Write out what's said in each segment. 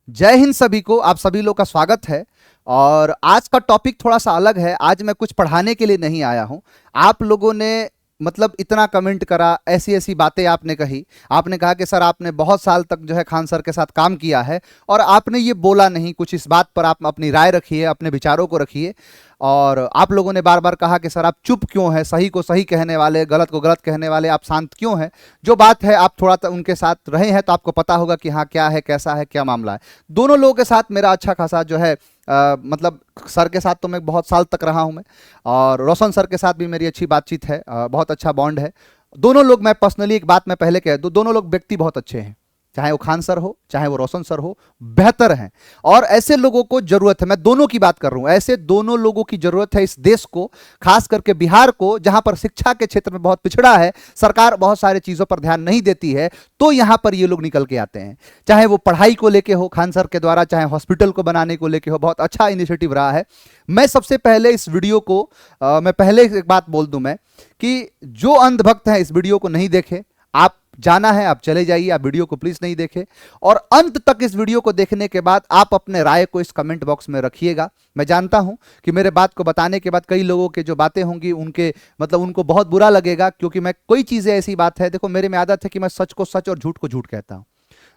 जय हिंद सभी को। आप सभी लोग का स्वागत है। और आज का टॉपिक थोड़ा सा अलग है। आज मैं कुछ पढ़ाने के लिए नहीं आया हूं। आप लोगों ने मतलब इतना कमेंट करा, ऐसी ऐसी बातें आपने कही। आपने कहा कि सर आपने बहुत साल तक जो है खान सर के साथ काम किया है और आपने ये बोला नहीं कुछ। इस बात पर आप अपनी राय रखिए, अपने विचारों को रखिए। और आप लोगों ने बार बार कहा कि सर आप चुप क्यों हैं, सही को सही कहने वाले, गलत को गलत कहने वाले, आप शांत क्यों हैं। जो बात है, आप थोड़ा उनके साथ रहे हैं तो आपको पता होगा कि हाँ क्या है, कैसा है, क्या मामला है। दोनों लोगों के साथ मेरा अच्छा खासा जो है मतलब सर के साथ तो मैं बहुत साल तक रहा हूं मैं, और रोशन सर के साथ भी मेरी अच्छी बातचीत है, बहुत अच्छा बॉन्ड है। दोनों लोग, मैं पर्सनली एक बात मैं पहले कह दूं, दोनों लोग व्यक्ति बहुत अच्छे हैं। चाहे वो खान सर हो चाहे वो रोशन सर हो, बेहतर हैं। और ऐसे लोगों को जरूरत है, मैं दोनों की बात कर रहा हूं, ऐसे दोनों लोगों की जरूरत है इस देश को, खास करके बिहार को, जहां पर शिक्षा के क्षेत्र में बहुत पिछड़ा है। सरकार बहुत सारी चीजों पर ध्यान नहीं देती है, तो यहां पर ये लोग निकल के आते हैं। चाहे वो पढ़ाई को लेके हो खान सर के द्वारा, चाहे हॉस्पिटल को बनाने को लेके हो, बहुत अच्छा इनिशिएटिव रहा है। मैं सबसे पहले इस वीडियो को मैं पहले एक बात बोल दूं मैं, कि जो अंधभक्त हैं इस वीडियो को नहीं देखे। आप जाना है आप चले जाइए, आप वीडियो को प्लीज नहीं देखें। और अंत तक इस वीडियो को देखने के बाद आप अपने राय को इस कमेंट बॉक्स में रखिएगा। मैं जानता हूं कि मेरे बात को बताने के बाद कई लोगों के जो बातें होंगी उनके मतलब उनको बहुत बुरा लगेगा, क्योंकि मैं कोई चीजें ऐसी बात है, देखो मेरे में आदत है कि मैं सच को सच और झूठ को झूठ कहता हूं।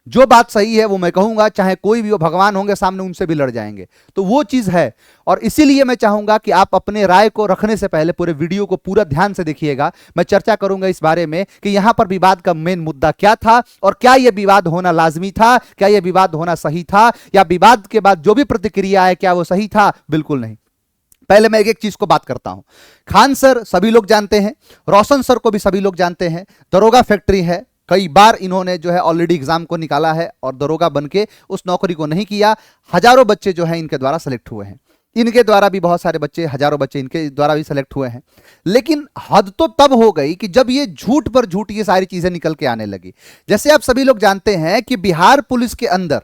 जो बात सही है वो मैं कहूंगा, चाहे कोई भी वो, भगवान होंगे सामने उनसे भी लड़ जाएंगे, तो वो चीज है। और इसीलिए मैं चाहूंगा कि आप अपने राय को रखने से पहले पूरे वीडियो को पूरा ध्यान से देखिएगा। मैं चर्चा करूंगा इस बारे में कि यहां पर विवाद का मेन मुद्दा क्या था, और क्या यह विवाद होना लाजमी था, क्या यह विवाद होना सही था, या विवाद के बाद जो भी प्रतिक्रिया है क्या वो सही था। बिल्कुल नहीं। पहले मैं एक एक चीज को बात करता हूं। खान सर सभी लोग जानते हैं, रोशन सर को भी सभी लोग जानते हैं। दरोगा फैक्ट्री है, कई बार इन्होंने जो है ऑलरेडी एग्जाम को निकाला है और दरोगा बन के उस नौकरी को नहीं किया। हजारों बच्चे जो है इनके द्वारा सेलेक्ट हुए हैं, इनके द्वारा भी बहुत सारे बच्चे, हजारों बच्चे इनके द्वारा भी सेलेक्ट हुए हैं। लेकिन हद तो तब हो गई कि जब ये झूठ पर झूठ ये सारी चीजें निकल के आने लगी। जैसे आप सभी लोग जानते हैं कि बिहार पुलिस के अंदर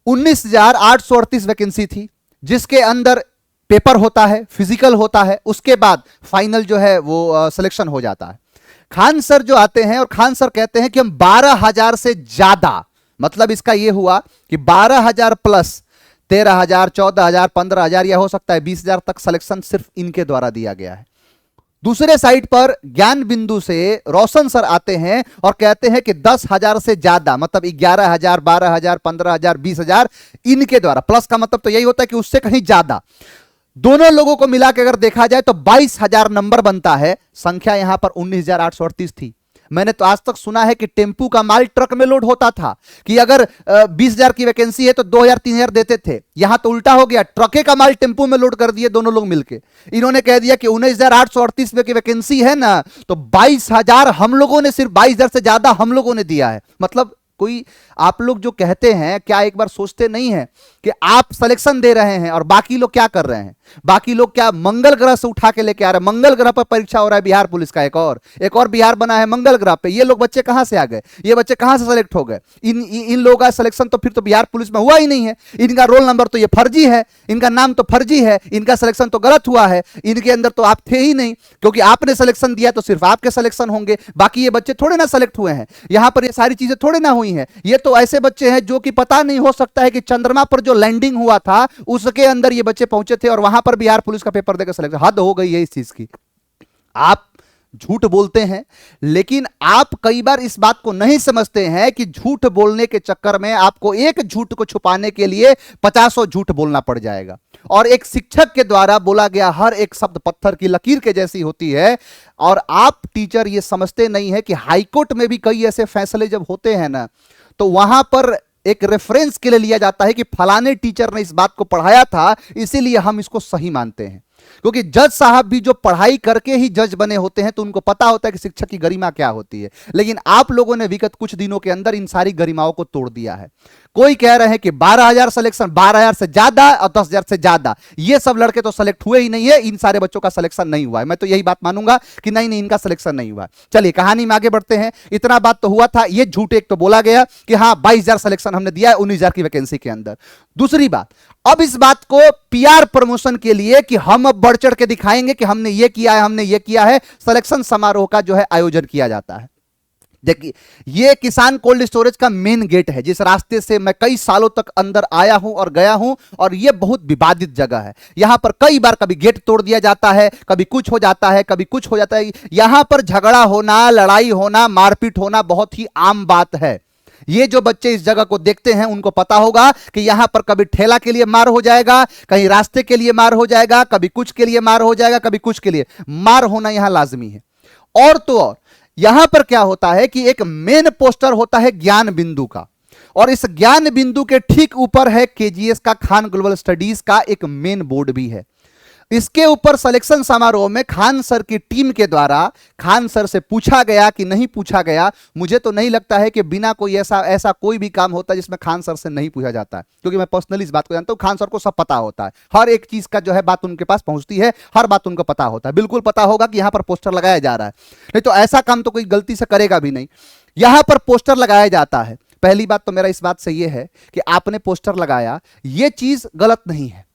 19,838 वैकेंसी थी, जिसके अंदर पेपर होता है, फिजिकल होता है, उसके बाद फाइनल जो है वो सिलेक्शन हो जाता है। खान सर जो आते हैं और खान सर कहते हैं कि हम 12,000 से ज्यादा, मतलब इसका यह हुआ कि 12,000 प्लस 13,000, 14,000, 15,000 या हो सकता है 20,000 तक सिलेक्शन सिर्फ इनके द्वारा दिया गया है। दूसरे साइड पर ज्ञान बिंदु से रोशन सर आते हैं और कहते हैं कि 10,000 से ज्यादा, मतलब 11,000, 12,000, 15,000, 20,000 इनके द्वारा। प्लस का मतलब तो यही होता है कि उससे कहीं ज्यादा। दोनों लोगों को मिला के अगर देखा जाए तो 22,000 नंबर बनता है। संख्या यहां पर 19,838 थी। मैंने तो आज तक सुना है कि टेम्पू का माल ट्रक में लोड होता था, कि अगर 20,000 की वैकेंसी है तो 2,000 3,000 देते थे। यहां तो उल्टा हो गया, ट्रके का माल टेम्पू में लोड कर दिए दोनों लोग मिलके। इन्होंने कह दिया कि 19,838 में की वैकेंसी है ना, तो 22,000 हम लोगों ने, सिर्फ 22,000 से ज्यादा हम लोगों ने दिया है। मतलब कोई, आप लोग जो कहते हैं क्या एक बार सोचते नहीं है कि आप सिलेक्शन दे रहे हैं और बाकी लोग क्या कर रहे हैं? बाकी लोग क्या मंगल ग्रह से उठा के लेके आ रहे हैं? मंगल ग्रह पर परीक्षा हो रहा है बिहार पुलिस का, एक और बिहार बना है मंगल ग्रह पे। ये लोग बच्चे कहां से आ गए? ये बच्चे कहां से सेलेक्ट हो गए? इन लोगों का सिलेक्शन तो फिर तो बिहार पुलिस में हुआ ही नहीं है। इनका रोल नंबर तो ये फर्जी है, इनका नाम तो फर्जी है, इनका सिलेक्शन तो गलत हुआ है। इनके अंदर तो आप थे ही नहीं, क्योंकि आपने सिलेक्शन दिया तो सिर्फ आपके सिलेक्शन होंगे, बाकी ये बच्चे थोड़े ना सेलेक्ट हुए हैं। यहां पर ये सारी चीजें थोड़े ना हुई हैं। ये तो ऐसे बच्चे हैं जो कि पता नहीं, हो सकता है कि चंद्रमा पर जो लैंडिंग हुआ था उसके अंदर ये बच्चे पहुंचे थे और वहां पर बिहार पुलिस का पेपर देकर सिलेक्शन। हद हो गई है इस चीज की। आप झूठ बोलते हैं, लेकिन आप कई बार इस बात को नहीं समझते हैं कि झूठ बोलने के चक्कर में आपको एक झूठ को छुपाने के लिए 50 झूठ बोलना पड़ जाएगा। और एक शिक्षक के द्वारा बोला गया हर एक शब्द पत्थर की लकीर के जैसी होती है। और आप टीचर ये समझते नहीं है कि हाईकोर्ट में भी कई ऐसे फैसले जब होते हैं ना, तो वहां पर एक रेफरेंस के लिए लिया जाता है कि फलाने टीचर ने इस बात को पढ़ाया था, इसीलिए हम इसको सही मानते हैं। क्योंकि जज साहब भी जो पढ़ाई करके ही जज बने होते हैं, तो उनको पता होता है कि शिक्षक की गरिमा क्या होती है। लेकिन आप लोगों ने विगत कुछ दिनों के अंदर इन सारी गरिमाओं को तोड़ दिया है। कोई कह रहे हैं कि 12,000 सिलेक्शन, 12,000 से ज्यादा और 10,000 से ज्यादा, ये सब लड़के तो सेलेक्ट हुए ही नहीं है। इन सारे बच्चों का सिलेक्शन नहीं हुआ है। मैं तो यही बात मानूंगा कि नहीं नहीं, इनका सिलेक्शन नहीं हुआ। चलिए कहानी में आगे बढ़ते हैं। इतना बात तो हुआ था, ये झूठ एक तो बोला गया कि हाँ 22,000 सिलेक्शन हमने दिया है 19,000 की वैकेंसी के अंदर। दूसरी बात, अब इस बात को पीआर प्रमोशन के लिए कि हम अब बढ़ चढ़ के दिखाएंगे कि हमने ये किया है, हमने ये किया है, सिलेक्शन समारोह का जो है आयोजन किया जाता है। देखिए, ये किसान कोल्ड स्टोरेज का मेन गेट है, जिस रास्ते से मैं कई सालों तक अंदर आया हूं और गया हूं, और ये बहुत विवादित जगह है। यहां पर कई बार कभी गेट तोड़ दिया जाता है, कभी कुछ हो जाता है, कभी कुछ हो जाता है। यहां पर झगड़ा होना, लड़ाई होना, मारपीट होना बहुत ही आम बात है। ये जो बच्चे इस जगह को देखते हैं उनको पता होगा कि यहां पर कभी ठेला के लिए मार हो जाएगा, कहीं रास्ते के लिए मार हो जाएगा, कभी कुछ के लिए मार हो जाएगा, कभी कुछ के लिए मार होना यहां लाजमी है। और तो और यहां पर क्या होता है कि एक मेन पोस्टर होता है ज्ञान बिंदु का, और इस ज्ञान बिंदु के ठीक ऊपर है केजीएस का, खान ग्लोबल स्टडीज का एक मेन बोर्ड भी है। इसके ऊपर सिलेक्शन समारोह में खान सर की टीम के द्वारा खान सर से पूछा गया कि नहीं पूछा गया, मुझे तो नहीं लगता है कि बिना कोई ऐसा कोई भी काम होता जिसमें खान सर से नहीं पूछा जाता है, क्योंकि मैं पर्सनली इस बात को जानता हूं, खान सर को सब पता होता है, हर एक चीज का जो है बात उनके पास पहुंचती है, हर बात उनको पता होता है, बिल्कुल पता होगा कि यहां पर पोस्टर लगाया जा रहा है, नहीं तो ऐसा काम तो कोई गलती से करेगा भी नहीं। यहां पर पोस्टर लगाया जाता है। पहली बात तो मेरा इस बात से यह है कि आपने पोस्टर लगाया, यह चीज गलत नहीं है।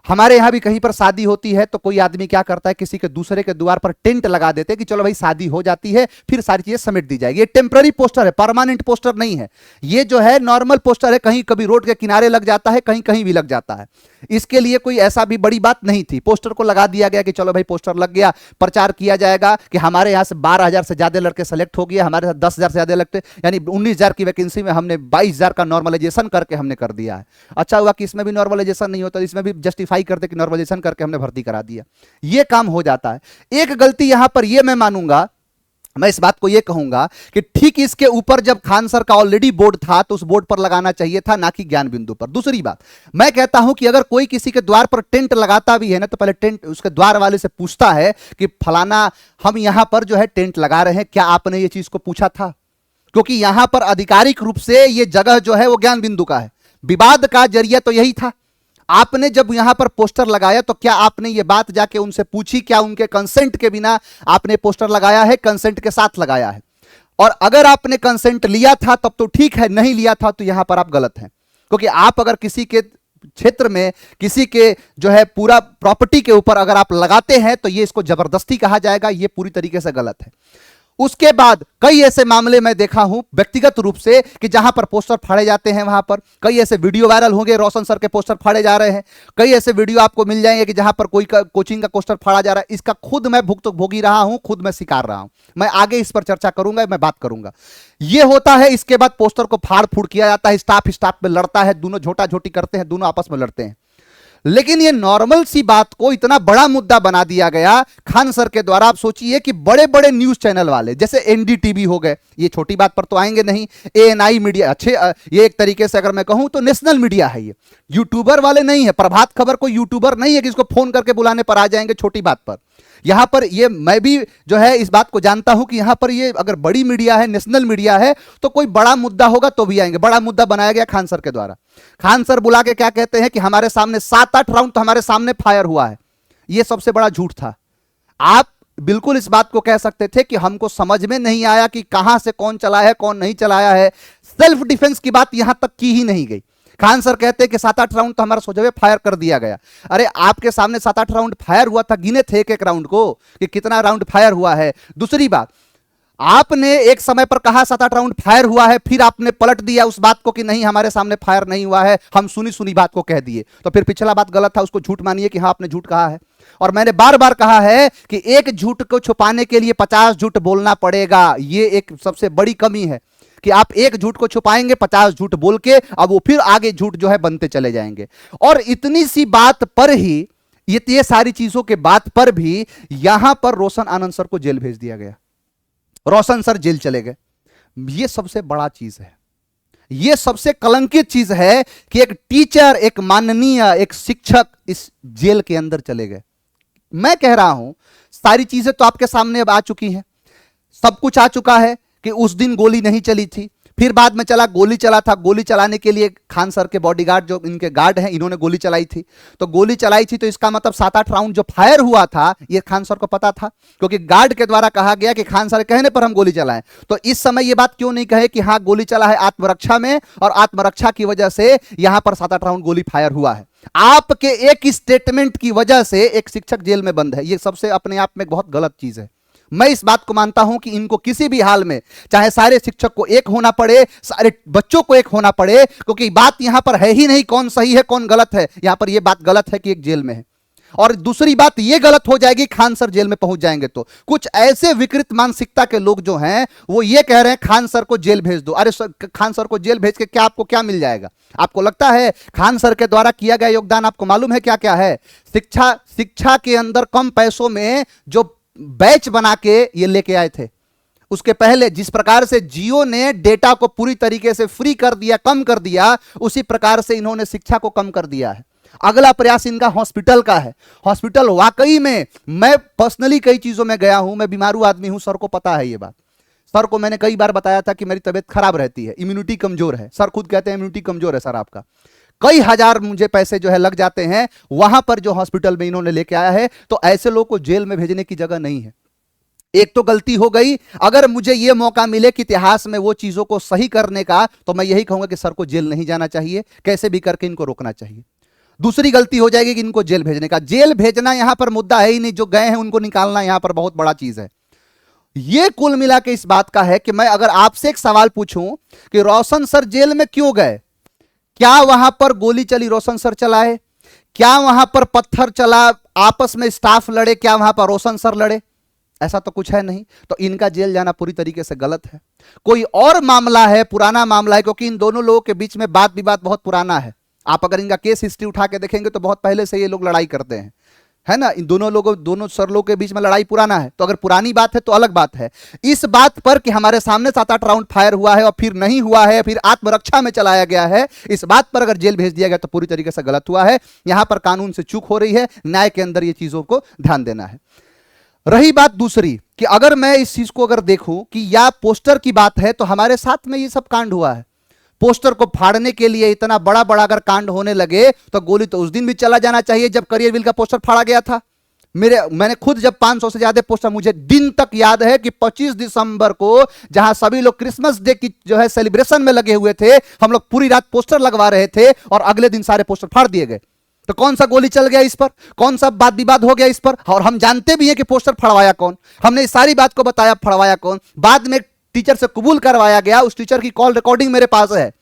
हमारे यहां भी कहीं पर शादी होती है तो कोई आदमी क्या करता है, किसी के दूसरे के द्वार पर टेंट लगा देते हैं कि चलो भाई शादी हो जाती है, फिर सारी चीजें समेट दी जाएगी। ये टेम्पररी पोस्टर है, परमानेंट पोस्टर नहीं है। ये जो है नॉर्मल पोस्टर है, कहीं कभी रोड के किनारे लग जाता है, कहीं कहीं भी लग जाता है। इसके लिए कोई ऐसा भी बड़ी बात नहीं थी, पोस्टर को लगा दिया गया कि चलो भाई पोस्टर लग गया, प्रचार किया जाएगा कि हमारे यहां से 12,000 से ज्यादा लड़के सेलेक्ट हो गए, हमारे साथ 10,000 से ज्यादा लड़के, यानी 19,000 की वैकेंसी में हमने 22,000 का नॉर्मलाइजेशन करके हमने कर दिया है। अच्छा हुआ कि इसमें भी नॉर्मलाइजेशन नहीं होता, इसमें भी जस्टिफाई करते कि नॉर्मलाइजेशन करके हमने भर्ती करा दिया, ये काम हो जाता है। एक गलती यहां पर यह मैं मानूंगा, मैं इस बात को यह कहूंगा कि ठीक इसके ऊपर जब खान सर का ऑलरेडी बोर्ड था तो उस बोर्ड पर लगाना चाहिए था, ना कि ज्ञान बिंदु पर। दूसरी बात मैं कहता हूं कि अगर कोई किसी के द्वार पर टेंट लगाता भी है ना, तो पहले टेंट उसके द्वार वाले से पूछता है कि फलाना हम यहां पर जो है टेंट लगा रहे हैं, क्या आपने ये चीज को पूछा था? क्योंकि यहां पर आधिकारिक रूप से यह जगह जो है वो ज्ञान बिंदु का है, विवाद का जरिया तो यही था। आपने जब यहां पर पोस्टर लगाया तो क्या आपने यह बात जाके उनसे पूछी? क्या उनके कंसेंट के बिना आपने पोस्टर लगाया है? कंसेंट के साथ लगाया है। और अगर आपने कंसेंट लिया था तब तो ठीक है, नहीं लिया था तो यहां पर आप गलत हैं। क्योंकि आप अगर किसी के क्षेत्र में किसी के जो है पूरा प्रॉपर्टी के ऊपर अगर आप लगाते हैं तो यह इसको जबरदस्ती कहा जाएगा, यह पूरी तरीके से गलत है। उसके बाद कई ऐसे मामले मैं देखा हूं व्यक्तिगत रूप से कि जहां पर पोस्टर फाड़े जाते हैं, वहां पर कई ऐसे वीडियो वायरल होंगे, रोशन सर के पोस्टर फाड़े जा रहे हैं, कई ऐसे वीडियो आपको मिल जाएंगे कि जहां पर कोई कोचिंग का पोस्टर फाड़ा जा रहा है। इसका खुद मैं भोगी रहा हूं, खुद मैं शिकार रहा हूं। मैं आगे इस पर चर्चा करूंगा, मैं बात करूंगा। यह होता है, इसके बाद पोस्टर को फाड़ फूड़ किया जाता है, स्टाफ में लड़ता है, दोनों झोटा झोटी करते हैं, दोनों आपस में लड़ते हैं। लेकिन ये नॉर्मल सी बात को इतना बड़ा मुद्दा बना दिया गया खान सर के द्वारा। आप सोचिए कि बड़े बड़े न्यूज चैनल वाले जैसे एनडीटीवी हो गए, ये छोटी बात पर तो आएंगे नहीं, एएनआई मीडिया, अच्छे ये एक तरीके से अगर मैं कहूं तो नेशनल मीडिया है, ये यूट्यूबर वाले नहीं है। प्रभात खबर कोई यूट्यूबर नहीं है कि इसको फोन करके बुलाने पर आ जाएंगे छोटी बात पर। यहां पर ये मैं भी जो है इस बात को जानता हूं कि यहां पर ये अगर बड़ी मीडिया है, नेशनल मीडिया है, तो कोई बड़ा मुद्दा होगा तो भी आएंगे। बड़ा मुद्दा बनाया गया खान सर के द्वारा। खान सर बुला के क्या कहते हैं कि हमारे सामने 7-8 राउंड तो हमारे सामने फायर हुआ है। यह सबसे बड़ा झूठ था। आप बिल्कुल इस बात को कह सकते थे कि हमको समझ में नहीं आया कि कहां से कौन चलाया है, कौन नहीं चलाया है। सेल्फ डिफेंस की बात यहां तक की ही नहीं गई। खान सर कहते हैं कि 7-8 राउंड तो हमारा सोझे फायर कर दिया गया। अरे आपके सामने 7-8 राउंड फायर हुआ था, गिने थे एक राउंड को कि कितना राउंड फायर हुआ है। दूसरी बात, आपने एक समय पर कहा 7-8 राउंड फायर हुआ है, फिर आपने पलट दिया उस बात को कि नहीं हमारे सामने फायर नहीं हुआ है, हम सुनी सुनी बात को कह दिए। तो फिर पिछला बात गलत था, उसको झूठ मानिए कि हाँ आपने झूठ कहा है। और मैंने बार बार कहा है कि एक झूठ को छुपाने के लिए 50 झूठ बोलना पड़ेगा। यह एक सबसे बड़ी कमी है कि आप एक झूठ को छुपाएंगे 50 झूठ बोल के, अब वो फिर आगे झूठ जो है बनते चले जाएंगे। और इतनी सी बात पर ही, ये सारी चीजों के बात पर भी यहां पर रोशन आनंद सर को जेल भेज दिया गया। रोशन सर जेल चले गए। यह सबसे बड़ा चीज है, यह सबसे कलंकित चीज है कि एक टीचर, एक माननीय, एक शिक्षक इस जेल के अंदर चले गए। मैं कह रहा हूं सारी चीजें तो आपके सामने अब आ चुकी हैं, सब कुछ आ चुका है कि उस दिन गोली नहीं चली थी, फिर बाद में चला, गोली चला था। गोली चलाने के लिए खान सर के बॉडीगार्ड जो इनके गार्ड हैं, इन्होंने गोली चलाई थी। तो गोली चलाई थी तो इसका मतलब 7-8 राउंड जो फायर हुआ था ये खान सर को पता था, क्योंकि गार्ड के द्वारा कहा गया कि खान सर कहने पर हम गोली चलाएं। तो इस समय ये बात क्यों नहीं कहे कि हाँ गोली चला है आत्मरक्षा में, और आत्मरक्षा की वजह से यहां पर 7-8 राउंड गोली फायर हुआ है। आपके एक स्टेटमेंट की वजह से एक शिक्षक जेल में बंद है। ये सबसे अपने आप में बहुत गलत चीज है। मैं इस बात को मानता हूं कि इनको किसी भी हाल में, चाहे सारे शिक्षक को एक होना पड़े, सारे बच्चों को एक होना पड़े, क्योंकि बात यहां पर है ही नहीं कौन सही है कौन गलत है। यहां पर यह बात गलत है कि एक जेल में है, और दूसरी बात यह गलत हो जाएगी खान सर जेल में पहुंच जाएंगे तो। कुछ ऐसे विकृत मानसिकता के लोग जो हैं वो ये कह रहे हैं खान सर को जेल भेज दो। अरे खान सर को जेल भेज के क्या आपको क्या मिल जाएगा? आपको लगता है खान सर के द्वारा किया गया योगदान आपको मालूम है क्या क्या है? शिक्षा के अंदर कम पैसों में जो बैच बना के ये लेके आए थे, उसके पहले जिस प्रकार से जियो ने डेटा को पूरी तरीके से फ्री कर दिया, कम कर दिया, उसी प्रकार से इन्होंने शिक्षा को कम कर दिया है। अगला प्रयास इनका हॉस्पिटल का है। हॉस्पिटल वाकई में, मैं पर्सनली कई चीजों में गया हूं, मैं बीमारू आदमी हूं, सर को पता है ये बात। सर को मैंने कई बार बताया था कि मेरी तबीयत खराब रहती है, इम्यूनिटी कमजोर है। सर खुद कहते हैं इम्यूनिटी कमजोर है सर आपका। कई हजार मुझे पैसे जो है लग जाते हैं वहां पर जो हॉस्पिटल में इन्होंने लेके आया है। तो ऐसे लोग को जेल में भेजने की जगह नहीं है। एक तो गलती हो गई, अगर मुझे यह मौका मिले कि इतिहास में वो चीजों को सही करने का, तो मैं यही कहूंगा कि सर को जेल नहीं जाना चाहिए, कैसे भी करके इनको रोकना चाहिए। दूसरी गलती हो जाएगी कि इनको जेल भेजने का। जेल भेजना यहां पर मुद्दा है ही नहीं, जो गए हैं उनको निकालना यहां पर बहुत बड़ा चीज है। यह कुल मिला के इस बात का है कि मैं अगर आपसे एक सवाल पूछूं कि रोशन सर जेल में क्यों गए, क्या वहां पर गोली चली रोशन सर चलाए, क्या वहां पर पत्थर चला, आपस में स्टाफ लड़े, क्या वहां पर रोशन सर लड़े? ऐसा तो कुछ है नहीं। तो इनका जेल जाना पूरी तरीके से गलत है। कोई और मामला है, पुराना मामला है, क्योंकि इन दोनों लोगों के बीच में बात विवाद बहुत पुराना है। आप अगर इनका केस हिस्ट्री उठा के देखेंगे तो बहुत पहले से ये लोग लड़ाई करते हैं, है ना। इन दोनों सर लोगों के बीच में लड़ाई पुराना है। तो अगर पुरानी बात है तो अलग बात है। इस बात पर कि हमारे सामने 7-8 राउंड फायर हुआ है और फिर नहीं हुआ है, फिर आत्मरक्षा में चलाया गया है, इस बात पर अगर जेल भेज दिया गया तो पूरी तरीके से गलत हुआ है। यहां पर कानून से चूक हो रही है, न्याय के अंदर ये चीजों को ध्यान देना है। रही बात दूसरी कि अगर मैं इस चीज को अगर देखूं कि या पोस्टर की बात है, तो हमारे साथ में ये सब कांड हुआ है। पोस्टर को फाड़ने के लिए इतना बड़ा बड़ा अगर कांड होने लगे तो गोली तो उस दिन भी चला जाना चाहिए जब करियरविल का पोस्टर फाड़ा गया था। मैंने खुद जब 500 से ज्यादा पोस्टर, मुझे दिन तक याद है कि 25 दिसंबर को जहां सभी लोग क्रिसमस डे की जो है सेलिब्रेशन में लगे हुए थे, हम लोग पूरी रात पोस्टर लगवा रहे थे और अगले दिन सारे पोस्टर फाड़ दिए गए। तो कौन सा गोली चल गया इस पर, कौन सा बात विवाद हो गया इस पर? और हम जानते भी हैं कि पोस्टर फड़वाया कौन, हमने इस सारी बात को बताया फड़वाया कौन। बाद में टीचर से कबूल करवाया गया, उस टीचर की कॉल रिकॉर्डिंग मेरे पास है।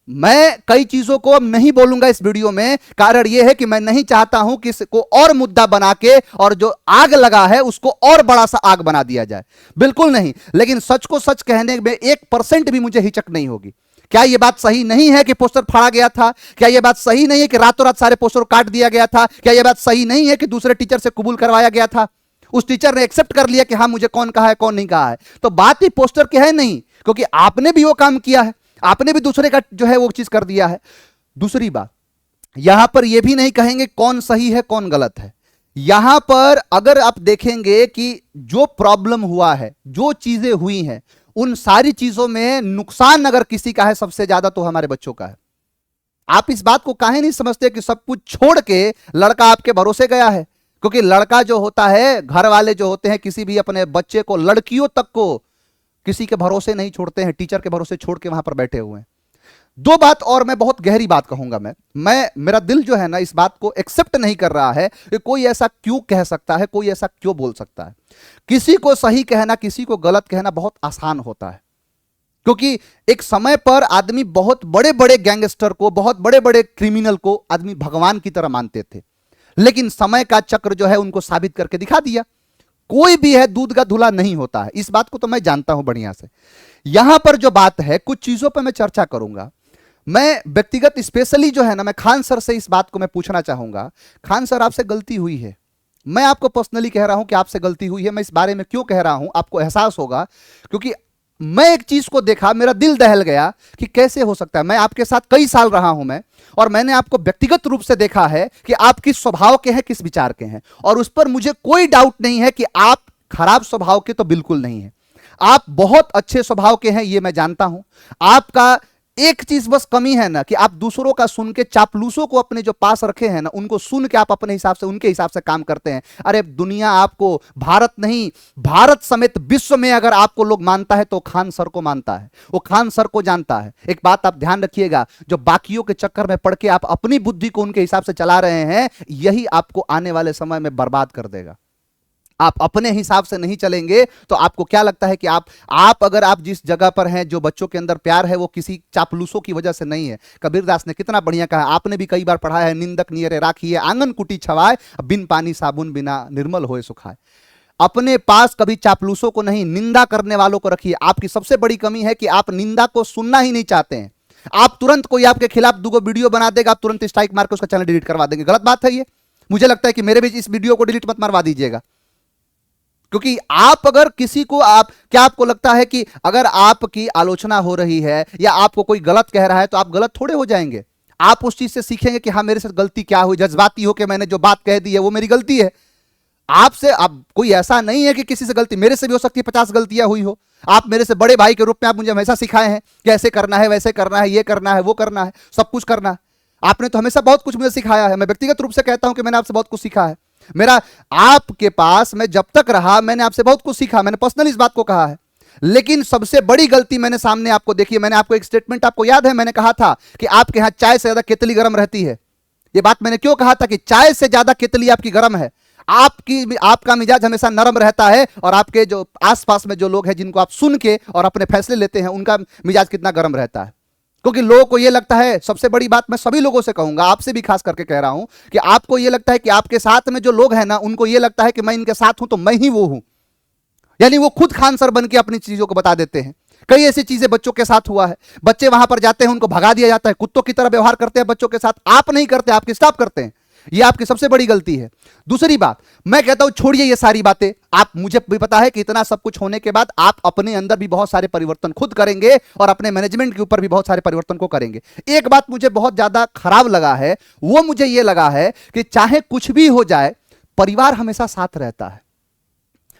मैं कई चीजों को अब नहीं बोलूंगा इस वीडियो में, कारण यह है कि मैं नहीं चाहता हूं कि इसको और मुद्दा बना के और जो आग लगा है उसको और बड़ा सा आग बना दिया जाए, बिल्कुल नहीं। लेकिन सच को सच कहने में 1% भी मुझे हिचक नहीं होगी। क्या यह बात सही नहीं है कि पोस्टर फाड़ा गया था? क्या यह बात सही नहीं है कि रातों रात सारे पोस्टर काट दिया गया था? क्या यह बात सही नहीं है कि दूसरे टीचर से कबूल करवाया गया था? उस टीचर ने एक्सेप्ट कर लिया कि हाँ मुझे कौन कहा है कौन नहीं कहा है। तो बात ही पोस्टर की है नहीं, क्योंकि आपने भी वो काम किया है, आपने भी दूसरे का जो है वो चीज कर दिया है। दूसरी बात, यहां पर यह भी नहीं कहेंगे कौन सही है कौन गलत है। यहां पर अगर आप देखेंगे कि जो प्रॉब्लम हुआ है, जो चीजें हुई हैं, उन सारी चीजों में नुकसान अगर किसी का है सबसे ज्यादा तो हमारे बच्चों का है। आप इस बात को काहे नहीं समझते कि सब कुछ छोड़ के लड़का आपके भरोसे गया है? क्योंकि लड़का जो होता है, घर वाले जो होते हैं, किसी भी अपने बच्चे को, लड़कियों तक को किसी के भरोसे नहीं छोड़ते हैं, टीचर के भरोसे छोड़ के वहां पर बैठे हुए हैं। दो बात और मैं बहुत गहरी बात कहूंगा। मैं मेरा दिल जो है ना इस बात को एक्सेप्ट नहीं कर रहा है कि कोई ऐसा क्यों कह सकता है, कोई ऐसा क्यों बोल सकता है। किसी को सही कहना, किसी को गलत कहना बहुत आसान होता है, क्योंकि एक समय पर आदमी बहुत बड़े बड़े गैंगस्टर को, बहुत बड़े बड़े क्रिमिनल को आदमी भगवान की तरह मानते थे। लेकिन समय का चक्र जो है उनको साबित करके दिखा दिया, कोई भी है दूध का धुला नहीं होता है। इस बात को तो मैं जानता हूं बढ़िया से। यहां पर जो बात है, कुछ चीजों पर मैं चर्चा करूंगा। मैं व्यक्तिगत स्पेशली जो है ना, मैं खान सर से इस बात को मैं पूछना चाहूंगा, खान सर आपसे गलती हुई है। मैं आपको पर्सनली कह रहा हूं कि आपसे गलती हुई है। मैं इस बारे में क्यों कह रहा हूं आपको एहसास होगा, क्योंकि मैं एक चीज को देखा, मेरा दिल दहल गया कि कैसे हो सकता है। मैं आपके साथ कई साल रहा हूं मैं, और मैंने आपको व्यक्तिगत रूप से देखा है कि आप किस स्वभाव के हैं, किस विचार के हैं, और उस पर मुझे कोई डाउट नहीं है कि आप खराब स्वभाव के तो बिल्कुल नहीं है। आप बहुत अच्छे स्वभाव के हैं, ये मैं जानता हूं। आपका एक चीज बस कमी है ना कि आप दूसरों का सुन के, चापलूसों को अपने जो पास रखे हैं ना, उनको सुन के आप अपने हिसाब से, उनके हिसाब से काम करते हैं। अरे दुनिया आपको, भारत नहीं, भारत समेत विश्व में अगर आपको लोग मानता है तो खान सर को मानता है, वो खान सर को जानता है। एक बात आप ध्यान रखिएगा, जो बाकियों के चक्कर में पड़ के आप अपनी बुद्धि को उनके हिसाब से चला रहे हैं, यही आपको आने वाले समय में बर्बाद कर देगा। आप अपने हिसाब से नहीं चलेंगे तो आपको क्या लगता है कि आप अगर आप जिस जगह पर हैं, जो बच्चों के अंदर प्यार है वो किसी चापलूसों की वजह से नहीं है। कबीरदास ने कितना बढ़िया कहा, आपने भी कई बार पढ़ा है, निंदक नियरे राखिए आंगन कुटी छवाए, बिन पानी साबुन बिना निर्मल होए सुखाए। अपने पास कभी चापलूसों को नहीं, निंदा करने वालों को रखिए। आपकी सबसे बड़ी कमी है कि आप निंदा को सुनना ही नहीं चाहते हैं। आप तुरंत कोई आपके खिलाफ दो वीडियो बना देगा, आप तुरंत स्ट्राइक मार के उसका चैनल डिलीट करवा देंगे। गलत बात है ये। मुझे लगता है कि मेरे भी इस वीडियो को डिलीट मत मरवा दीजिएगा, क्योंकि आप अगर किसी को क्या आपको लगता है कि अगर आपकी आलोचना हो रही है या आपको कोई गलत कह रहा है तो आप गलत थोड़े हो जाएंगे। आप उस चीज से सीखेंगे कि हाँ मेरे साथ गलती क्या हुई, जज्बाती होकर मैंने जो बात कह दी है वो मेरी गलती है। आपसे अब कोई ऐसा नहीं है कि किसी से गलती, मेरे से भी हो सकती है 50 गलतियां हुई हो। आप मेरे से बड़े भाई के रूप में आप मुझे हमेशा सिखाए हैं कि ऐसे करना है, वैसे करना है, ये करना है, वो करना है, सब कुछ करना है। आपने तो हमेशा बहुत कुछ मुझे सिखाया है। मैं व्यक्तिगत रूप से कहता हूं कि मैंने आपसे बहुत कुछ सीखा है। मेरा आपके पास मैं जब तक रहा मैंने आपसे बहुत कुछ सीखा, मैंने पर्सनली इस बात को कहा है। लेकिन सबसे बड़ी गलती मैंने सामने आपको देखी है। मैंने आपको एक स्टेटमेंट आपको याद है, मैंने कहा था कि आपके यहां चाय से ज्यादा केतली गर्म रहती है। यह बात मैंने क्यों कहा था कि चाय से ज्यादा केतली आपकी गर्म है। आपका मिजाज हमेशा नरम रहता है और आपके जो आसपास में जो लोग हैं जिनको आप सुन के और अपने फैसले लेते हैं उनका मिजाज कितना गर्म रहता है। क्योंकि लोगों को यह लगता है, सबसे बड़ी बात मैं सभी लोगों से कहूंगा, आपसे भी खास करके कह रहा हूं कि आपको यह लगता है कि आपके साथ में जो लोग हैं ना, उनको यह लगता है कि मैं इनके साथ हूं तो मैं ही वो हूं। यानी वो खुद खान सर बन के अपनी चीजों को बता देते हैं। कई ऐसी चीजें बच्चों के साथ हुआ है। बच्चे वहां पर जाते हैं, उनको भगा दिया जाता है, कुत्तों की तरह व्यवहार करते हैं बच्चों के साथ। आप नहीं करते, आपके स्टाफ करते हैं। यह आपकी सबसे बड़ी गलती है। दूसरी बात मैं कहता हूं, छोड़िए ये सारी बातें। आप, मुझे भी पता है कि इतना सब कुछ होने के बाद आप अपने अंदर भी बहुत सारे परिवर्तन खुद करेंगे और अपने मैनेजमेंट के ऊपर भी बहुत सारे परिवर्तन को करेंगे। एक बात मुझे बहुत ज्यादा खराब लगा है, वो मुझे यह लगा है कि चाहे कुछ भी हो जाए परिवार हमेशा साथ रहता है।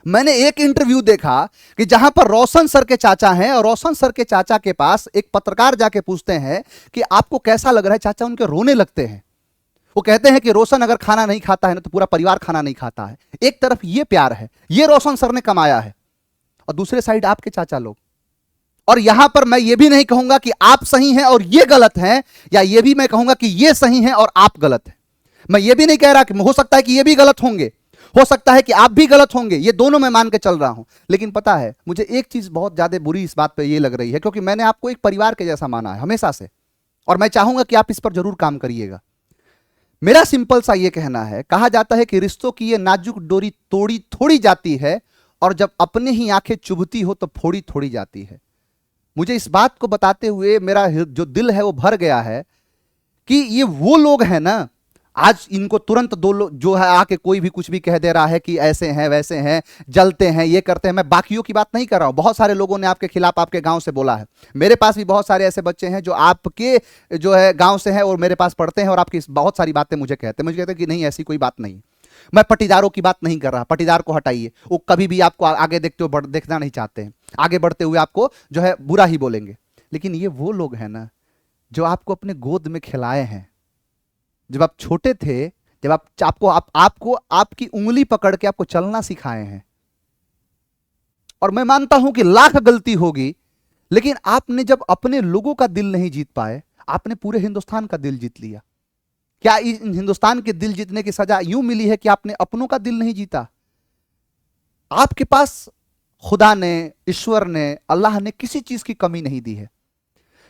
मैंने एक इंटरव्यू देखा कि जहां पर रोशन सर के चाचा हैं और रोशन सर के चाचा के पास एक पत्रकार जाके पूछते हैं कि आपको कैसा लग रहा है। चाचा उनके रोने लगते हैं। वो कहते हैं कि रोशन अगर खाना नहीं खाता है ना तो पूरा परिवार खाना नहीं खाता है। एक तरफ ये प्यार है, ये रोशन सर ने कमाया है, और दूसरे साइड आपके चाचा लोग। और यहां पर मैं ये भी नहीं कहूंगा कि आप सही हैं और ये गलत हैं, या ये भी मैं कहूंगा कि ये सही हैं और आप गलत हैं। मैं ये भी नहीं कह रहा कि हो सकता है कि ये भी गलत होंगे, हो सकता है कि आप भी गलत होंगे, ये दोनों मैं मान के चल रहा हूं। लेकिन पता है मुझे एक चीज बहुत ज्यादा बुरी इस बात पे ये लग रही है, क्योंकि मैंने आपको एक परिवार के जैसा माना है हमेशा से, और मैं चाहूंगा कि आप इस पर जरूर काम करिएगा। मेरा सिंपल सा ये कहना है, कहा जाता है कि रिश्तों की ये नाजुक डोरी तोड़ी थोड़ी जाती है, और जब अपने ही आंखें चुभती हो तो फोड़ी थोड़ी जाती है। मुझे इस बात को बताते हुए मेरा जो दिल है वो भर गया है कि ये वो लोग हैं ना, आज इनको तुरंत दो लोग जो है आके कोई भी कुछ भी कह दे रहा है कि ऐसे हैं वैसे हैं, जलते हैं, ये करते हैं। मैं बाकियों की बात नहीं कर रहा हूं। बहुत सारे लोगों ने आपके खिलाफ आपके गांव से बोला है। मेरे पास भी बहुत सारे ऐसे बच्चे हैं जो आपके जो है गांव से हैं और मेरे पास पढ़ते हैं और आपकी बहुत सारी बातें मुझे कहते हैं कि नहीं ऐसी कोई बात नहीं। मैं पटीदारों की बात नहीं कर रहा, पटीदार को हटाइए, वो कभी भी आपको आगे देखते हो देखना नहीं चाहते हैं, आगे बढ़ते हुए आपको जो है बुरा ही बोलेंगे। लेकिन ये वो लोग हैं ना जो आपको अपने गोद में खिलाए हैं जब आप छोटे थे, जब आपको आपकी उंगली पकड़ के आपको चलना सिखाए हैं। और मैं मानता हूं कि लाख गलती होगी, लेकिन आपने जब अपने लोगों का दिल नहीं जीत पाए, आपने पूरे हिंदुस्तान का दिल जीत लिया। क्या इन हिंदुस्तान के दिल जीतने की सजा यूं मिली है कि आपने अपनों का दिल नहीं जीता? आपके पास खुदा ने, ईश्वर ने, अल्लाह ने किसी चीज की कमी नहीं दी है।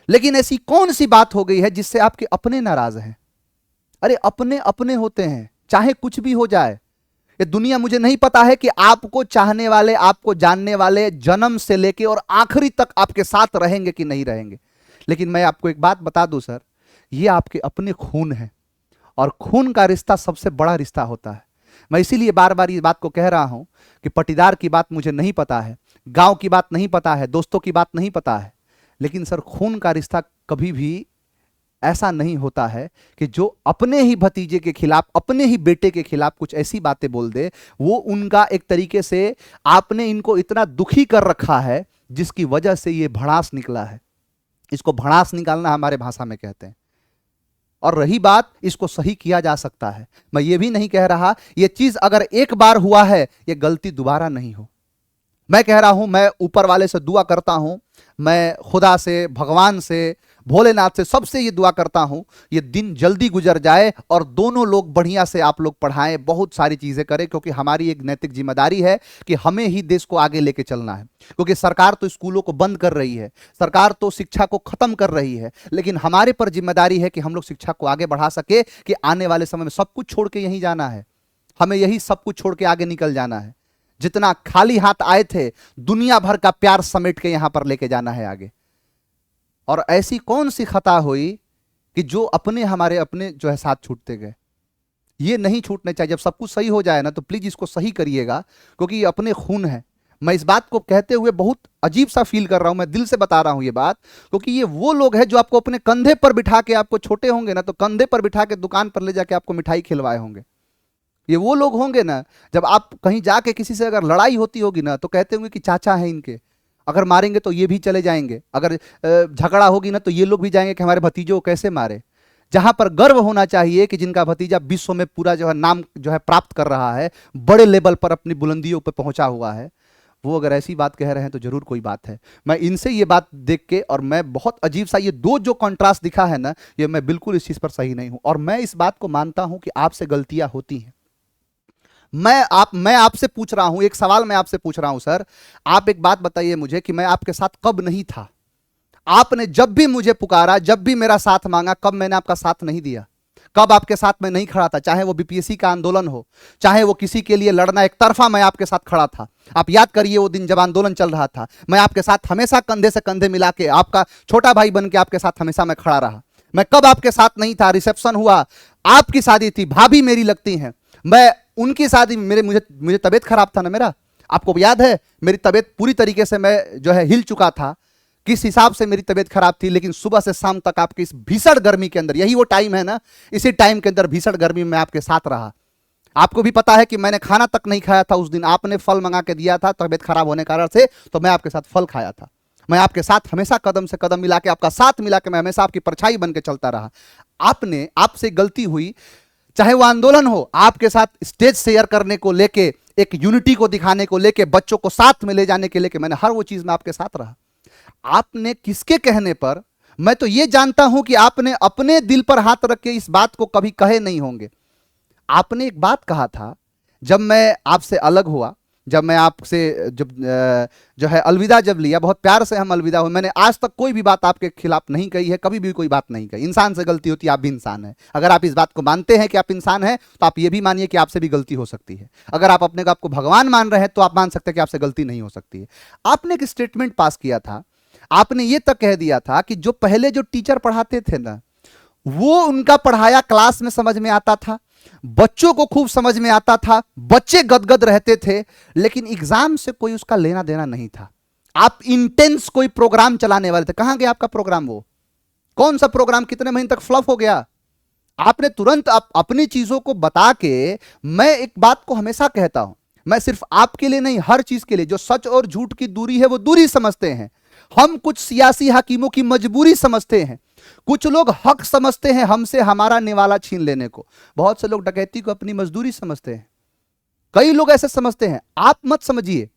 लेकिन ऐसी कौन सी बात हो गई है जिससे आपके अपने नाराज हैं? अरे अपने अपने होते हैं, चाहे कुछ भी हो जाए। ये दुनिया, मुझे नहीं पता है कि आपको चाहने वाले, आपको जानने वाले जन्म से लेके और आखिरी तक आपके साथ रहेंगे कि नहीं रहेंगे। लेकिन मैं आपको एक बात बता दूं सर, ये आपके अपने खून है, और खून का रिश्ता सबसे बड़ा रिश्ता होता है। मैं इसीलिए बार बार इस बात को कह रहा हूं कि पटीदार की बात मुझे नहीं पता है, गांव की बात नहीं पता है, दोस्तों की बात नहीं पता है, लेकिन सर खून का रिश्ता कभी भी ऐसा नहीं होता है कि जो अपने ही भतीजे के खिलाफ, अपने ही बेटे के खिलाफ कुछ ऐसी बातें बोल दे। वो उनका एक तरीके से आपने इनको इतना दुखी कर रखा है जिसकी वजह से ये भड़ास निकला है। इसको भड़ास निकालना हमारे भाषा में कहते हैं। और रही बात, इसको सही किया जा सकता है। मैं ये भी नहीं कह रहा ये चीज अगर एक बार हुआ है ये गलती दोबारा नहीं हो। मैं कह रहा हूं, मैं ऊपर वाले से दुआ करता हूं मैं खुदा से, भगवान से, भोलेनाथ से, सबसे ये दुआ करता हूं ये दिन जल्दी गुजर जाए और दोनों लोग बढ़िया से आप लोग पढ़ाएं, बहुत सारी चीजें करें, क्योंकि हमारी एक नैतिक जिम्मेदारी है कि हमें ही देश को आगे लेके चलना है। क्योंकि सरकार तो स्कूलों को बंद कर रही है, सरकार तो शिक्षा को खत्म कर रही है, लेकिन हमारे पर जिम्मेदारी है कि हम लोग शिक्षा को आगे बढ़ा सके, कि आने वाले समय में सब कुछ छोड़ के यहीं जाना है, हमें यही सब कुछ छोड़ के आगे निकल जाना है। जितना खाली हाथ आए थे, दुनिया भर का प्यार समेट के यहां पर लेके जाना है आगे। और ऐसी कौन सी खता हुई कि जो हमारे अपने जो है साथ छूटते गए? ये नहीं छूटने चाहिए। जब सब कुछ सही हो जाए ना, तो प्लीज इसको सही करिएगा, क्योंकि ये अपने खून है। मैं इस बात को कहते हुए बहुत अजीब सा फील कर रहा हूं, मैं दिल से बता रहा हूं ये बात, क्योंकि ये वो लोग हैं जो आपको अपने कंधे पर बिठा के, आपको छोटे होंगे ना तो कंधे पर बिठा के दुकान पर ले जाके आपको मिठाई खिलवाए होंगे। ये वो लोग होंगे ना, जब आप कहीं जाके किसी से अगर लड़ाई होती होगी ना, तो कहते होंगे कि चाचा है इनके, अगर मारेंगे तो ये भी चले जाएंगे, अगर झगड़ा होगी ना तो ये लोग भी जाएंगे कि हमारे भतीजों को कैसे मारे। जहां पर गर्व होना चाहिए कि जिनका भतीजा विश्व में पूरा जो है नाम जो है प्राप्त कर रहा है, बड़े लेवल पर अपनी बुलंदियों पर पहुंचा हुआ है, वो अगर ऐसी बात कह रहे हैं तो जरूर कोई बात है। मैं इनसे ये बात देख के, और मैं बहुत अजीब सा ये दो जो कंट्रास्ट दिखा है ना, ये मैं बिल्कुल इस चीज पर सही नहीं हूं। और मैं इस बात को मानता हूं कि आपसे गलतियां होती हैं। मैं आपसे पूछ रहा हूं, एक सवाल मैं आपसे पूछ रहा हूं सर, आप एक बात बताइए मुझे कि मैं आपके साथ कब नहीं था? आपने जब भी मुझे पुकारा, जब भी मेरा साथ मांगा, कब मैंने आपका साथ नहीं दिया? कब आपके साथ मैं नहीं खड़ा था? चाहे वो बीपीएससी का आंदोलन हो, चाहे वो किसी के लिए लड़ना, एक तरफा मैं आपके साथ खड़ा था। आप याद करिए वो दिन जब आंदोलन चल रहा था, मैं आपके साथ हमेशा कंधे से कंधे मिला के, आपका छोटा भाई बन के आपके साथ हमेशा मैं खड़ा रहा। मैं कब आपके साथ नहीं था? रिसेप्शन हुआ, आपकी शादी थी, भाभी मेरी लगती हैं, मैं उनकी शादी, मुझे तबीयत खराब था ना मेरा, आपको याद है? मेरी तबीयत पूरी तरीके से मैं जो है हिल चुका था, किस हिसाब से मेरी तबीयत खराब थी, लेकिन सुबह से शाम तक आपकी इस भीषण गर्मी के अंदर, यही वो टाइम है ना, इसी टाइम के अंदर भीषण गर्मी में आपके साथ रहा। आपको भी पता है कि मैंने खाना तक नहीं खाया था उस दिन, आपने फल मंगा के दिया था तबीयत खराब होने के कारण से, तो मैं आपके साथ फल खाया था। मैं आपके साथ हमेशा कदम से कदम मिला के, आपका साथ मिला के मैं हमेशा आपकी परछाई बन के चलता रहा। आपसे गलती हुई, चाहे वो आंदोलन हो, आपके साथ स्टेज शेयर करने को लेके, एक यूनिटी को दिखाने को लेके, बच्चों को साथ में ले जाने के लेके, मैंने हर वो चीज में आपके साथ रहा। आपने किसके कहने पर, मैं तो ये जानता हूं कि आपने अपने दिल पर हाथ रख के इस बात को कभी कहे नहीं होंगे। आपने एक बात कहा था, जब मैं आपसे अलग हुआ, जब मैं आपसे जब जो है अलविदा जब लिया, बहुत प्यार से हम अलविदा हुए, मैंने आज तक कोई भी बात आपके खिलाफ नहीं कही है, कभी भी कोई बात नहीं कही। इंसान से गलती होती है, आप भी इंसान हैं। अगर आप इस बात को मानते हैं कि आप इंसान हैं, तो आप ये भी मानिए कि आपसे भी गलती हो सकती है। अगर आप अपने आप को भगवान मान रहे हैं, तो आप मान सकते हैं कि आपसे गलती नहीं हो सकती है। आपने एक स्टेटमेंट पास किया था, आपने ये तक कह दिया था कि जो पहले जो टीचर पढ़ाते थे ना, वो उनका पढ़ाया क्लास में समझ में आता था, बच्चों को खूब समझ में आता था, बच्चे गदगद रहते थे, लेकिन एग्जाम से कोई उसका लेना देना नहीं था। आप इंटेंस कोई प्रोग्राम चलाने वाले थे, कहां गया आपका प्रोग्राम? वो कौन सा प्रोग्राम कितने महीने तक फ्लॉप हो गया? आपने तुरंत अपनी चीजों को बता के, मैं एक बात को हमेशा कहता हूं, मैं सिर्फ आपके लिए नहीं, हर चीज के लिए, जो सच और झूठ की दूरी है वो दूरी समझते हैं। हम कुछ सियासी हकीमों की मजबूरी समझते हैं, कुछ लोग हक समझते हैं हमसे हमारा निवाला छीन लेने को, बहुत से लोग डकैती को अपनी मजदूरी समझते हैं, कई लोग ऐसे समझते हैं। आप मत समझिए।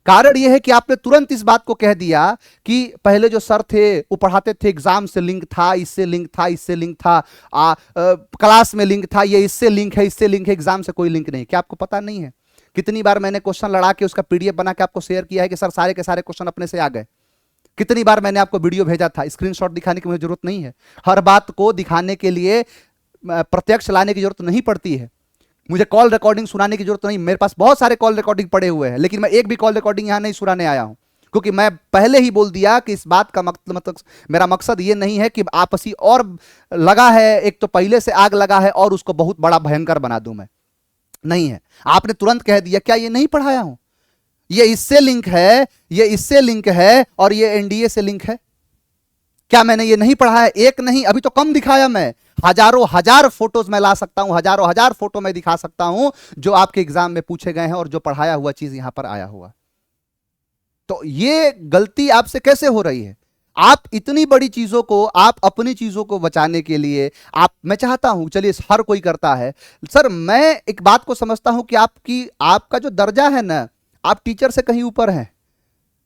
कारण यह है कि आपने तुरंत इस बात को कह दिया कि पहले जो सर थे वो पढ़ाते थे, एग्जाम से लिंक था, इससे लिंक था, इससे लिंक था, क्लास में लिंक था, ये इससे लिंक है, इससे लिंक है, एग्जाम से कोई लिंक नहीं। क्या आपको पता नहीं है कितनी बार मैंने क्वेश्चन लड़ा के उसका पीडीएफ बना के आपको शेयर किया है कि सर सारे के सारे क्वेश्चन अपने से आ गए? कितनी बार मैंने आपको वीडियो भेजा था, स्क्रीनशॉट दिखाने की मुझे जरूरत नहीं है। हर बात को दिखाने के लिए प्रत्यक्ष लाने की जरूरत नहीं पड़ती है, मुझे कॉल रिकॉर्डिंग सुनाने की जरूरत नहीं। मेरे पास बहुत सारे कॉल रिकॉर्डिंग पड़े हुए हैं, लेकिन मैं एक भी कॉल रिकॉर्डिंग यहां नहीं सुनाने आया हूं, क्योंकि मैं पहले ही बोल दिया कि इस बात का मतलब मेरा मकसद ये नहीं है कि आपसी और लगा है, एक तो पहले से आग लगा है और उसको बहुत बड़ा भयंकर बना दूं मैं, नहीं है। आपने तुरंत कह दिया, क्या ये नहीं पढ़ाया हूं? ये इससे लिंक है, ये इससे लिंक है, और ये एनडीए से लिंक है। क्या मैंने ये नहीं पढ़ा है? एक नहीं, अभी तो कम दिखाया, मैं हजारों हजार फोटोज में ला सकता हूं, हजारों हजार फोटो में दिखा सकता हूं जो आपके एग्जाम में पूछे गए हैं और जो पढ़ाया हुआ चीज यहां पर आया हुआ। तो ये गलती आपसे कैसे हो रही है? आप इतनी बड़ी चीजों को, आप अपनी चीजों को बचाने के लिए, मैं चाहता हूं, चलिए हर कोई करता है सर, मैं एक बात को समझता हूं कि आपका जो दर्जा है ना, आप टीचर से कहीं ऊपर हैं,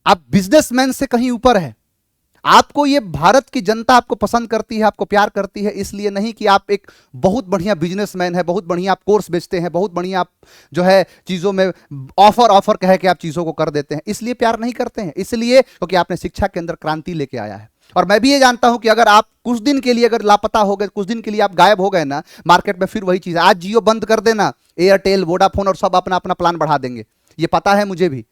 आप बिजनेसमैन से कहीं ऊपर है, आपको ये भारत की जनता आपको पसंद करती है, आपको प्यार करती है, इसलिए नहीं कि आप एक बहुत बढ़िया बिजनेसमैन है, बहुत बढ़िया आप कोर्स बेचते हैं, बहुत बढ़िया आप जो है चीजों में ऑफर कह के आप चीजों को कर देते हैं, इसलिए प्यार नहीं करते हैं। इसलिए क्योंकि आपने शिक्षा के अंदर क्रांति लेके आया है। और मैं भी ये जानता हूं कि अगर आप कुछ दिन के लिए अगर लापता हो गए, कुछ दिन के लिए आप गायब हो गए ना मार्केट में, फिर वही चीज, आज जियो बंद कर देना, एयरटेल, वोडाफोन और सब अपना अपना प्लान बढ़ा देंगे, ये पता है मुझे भी।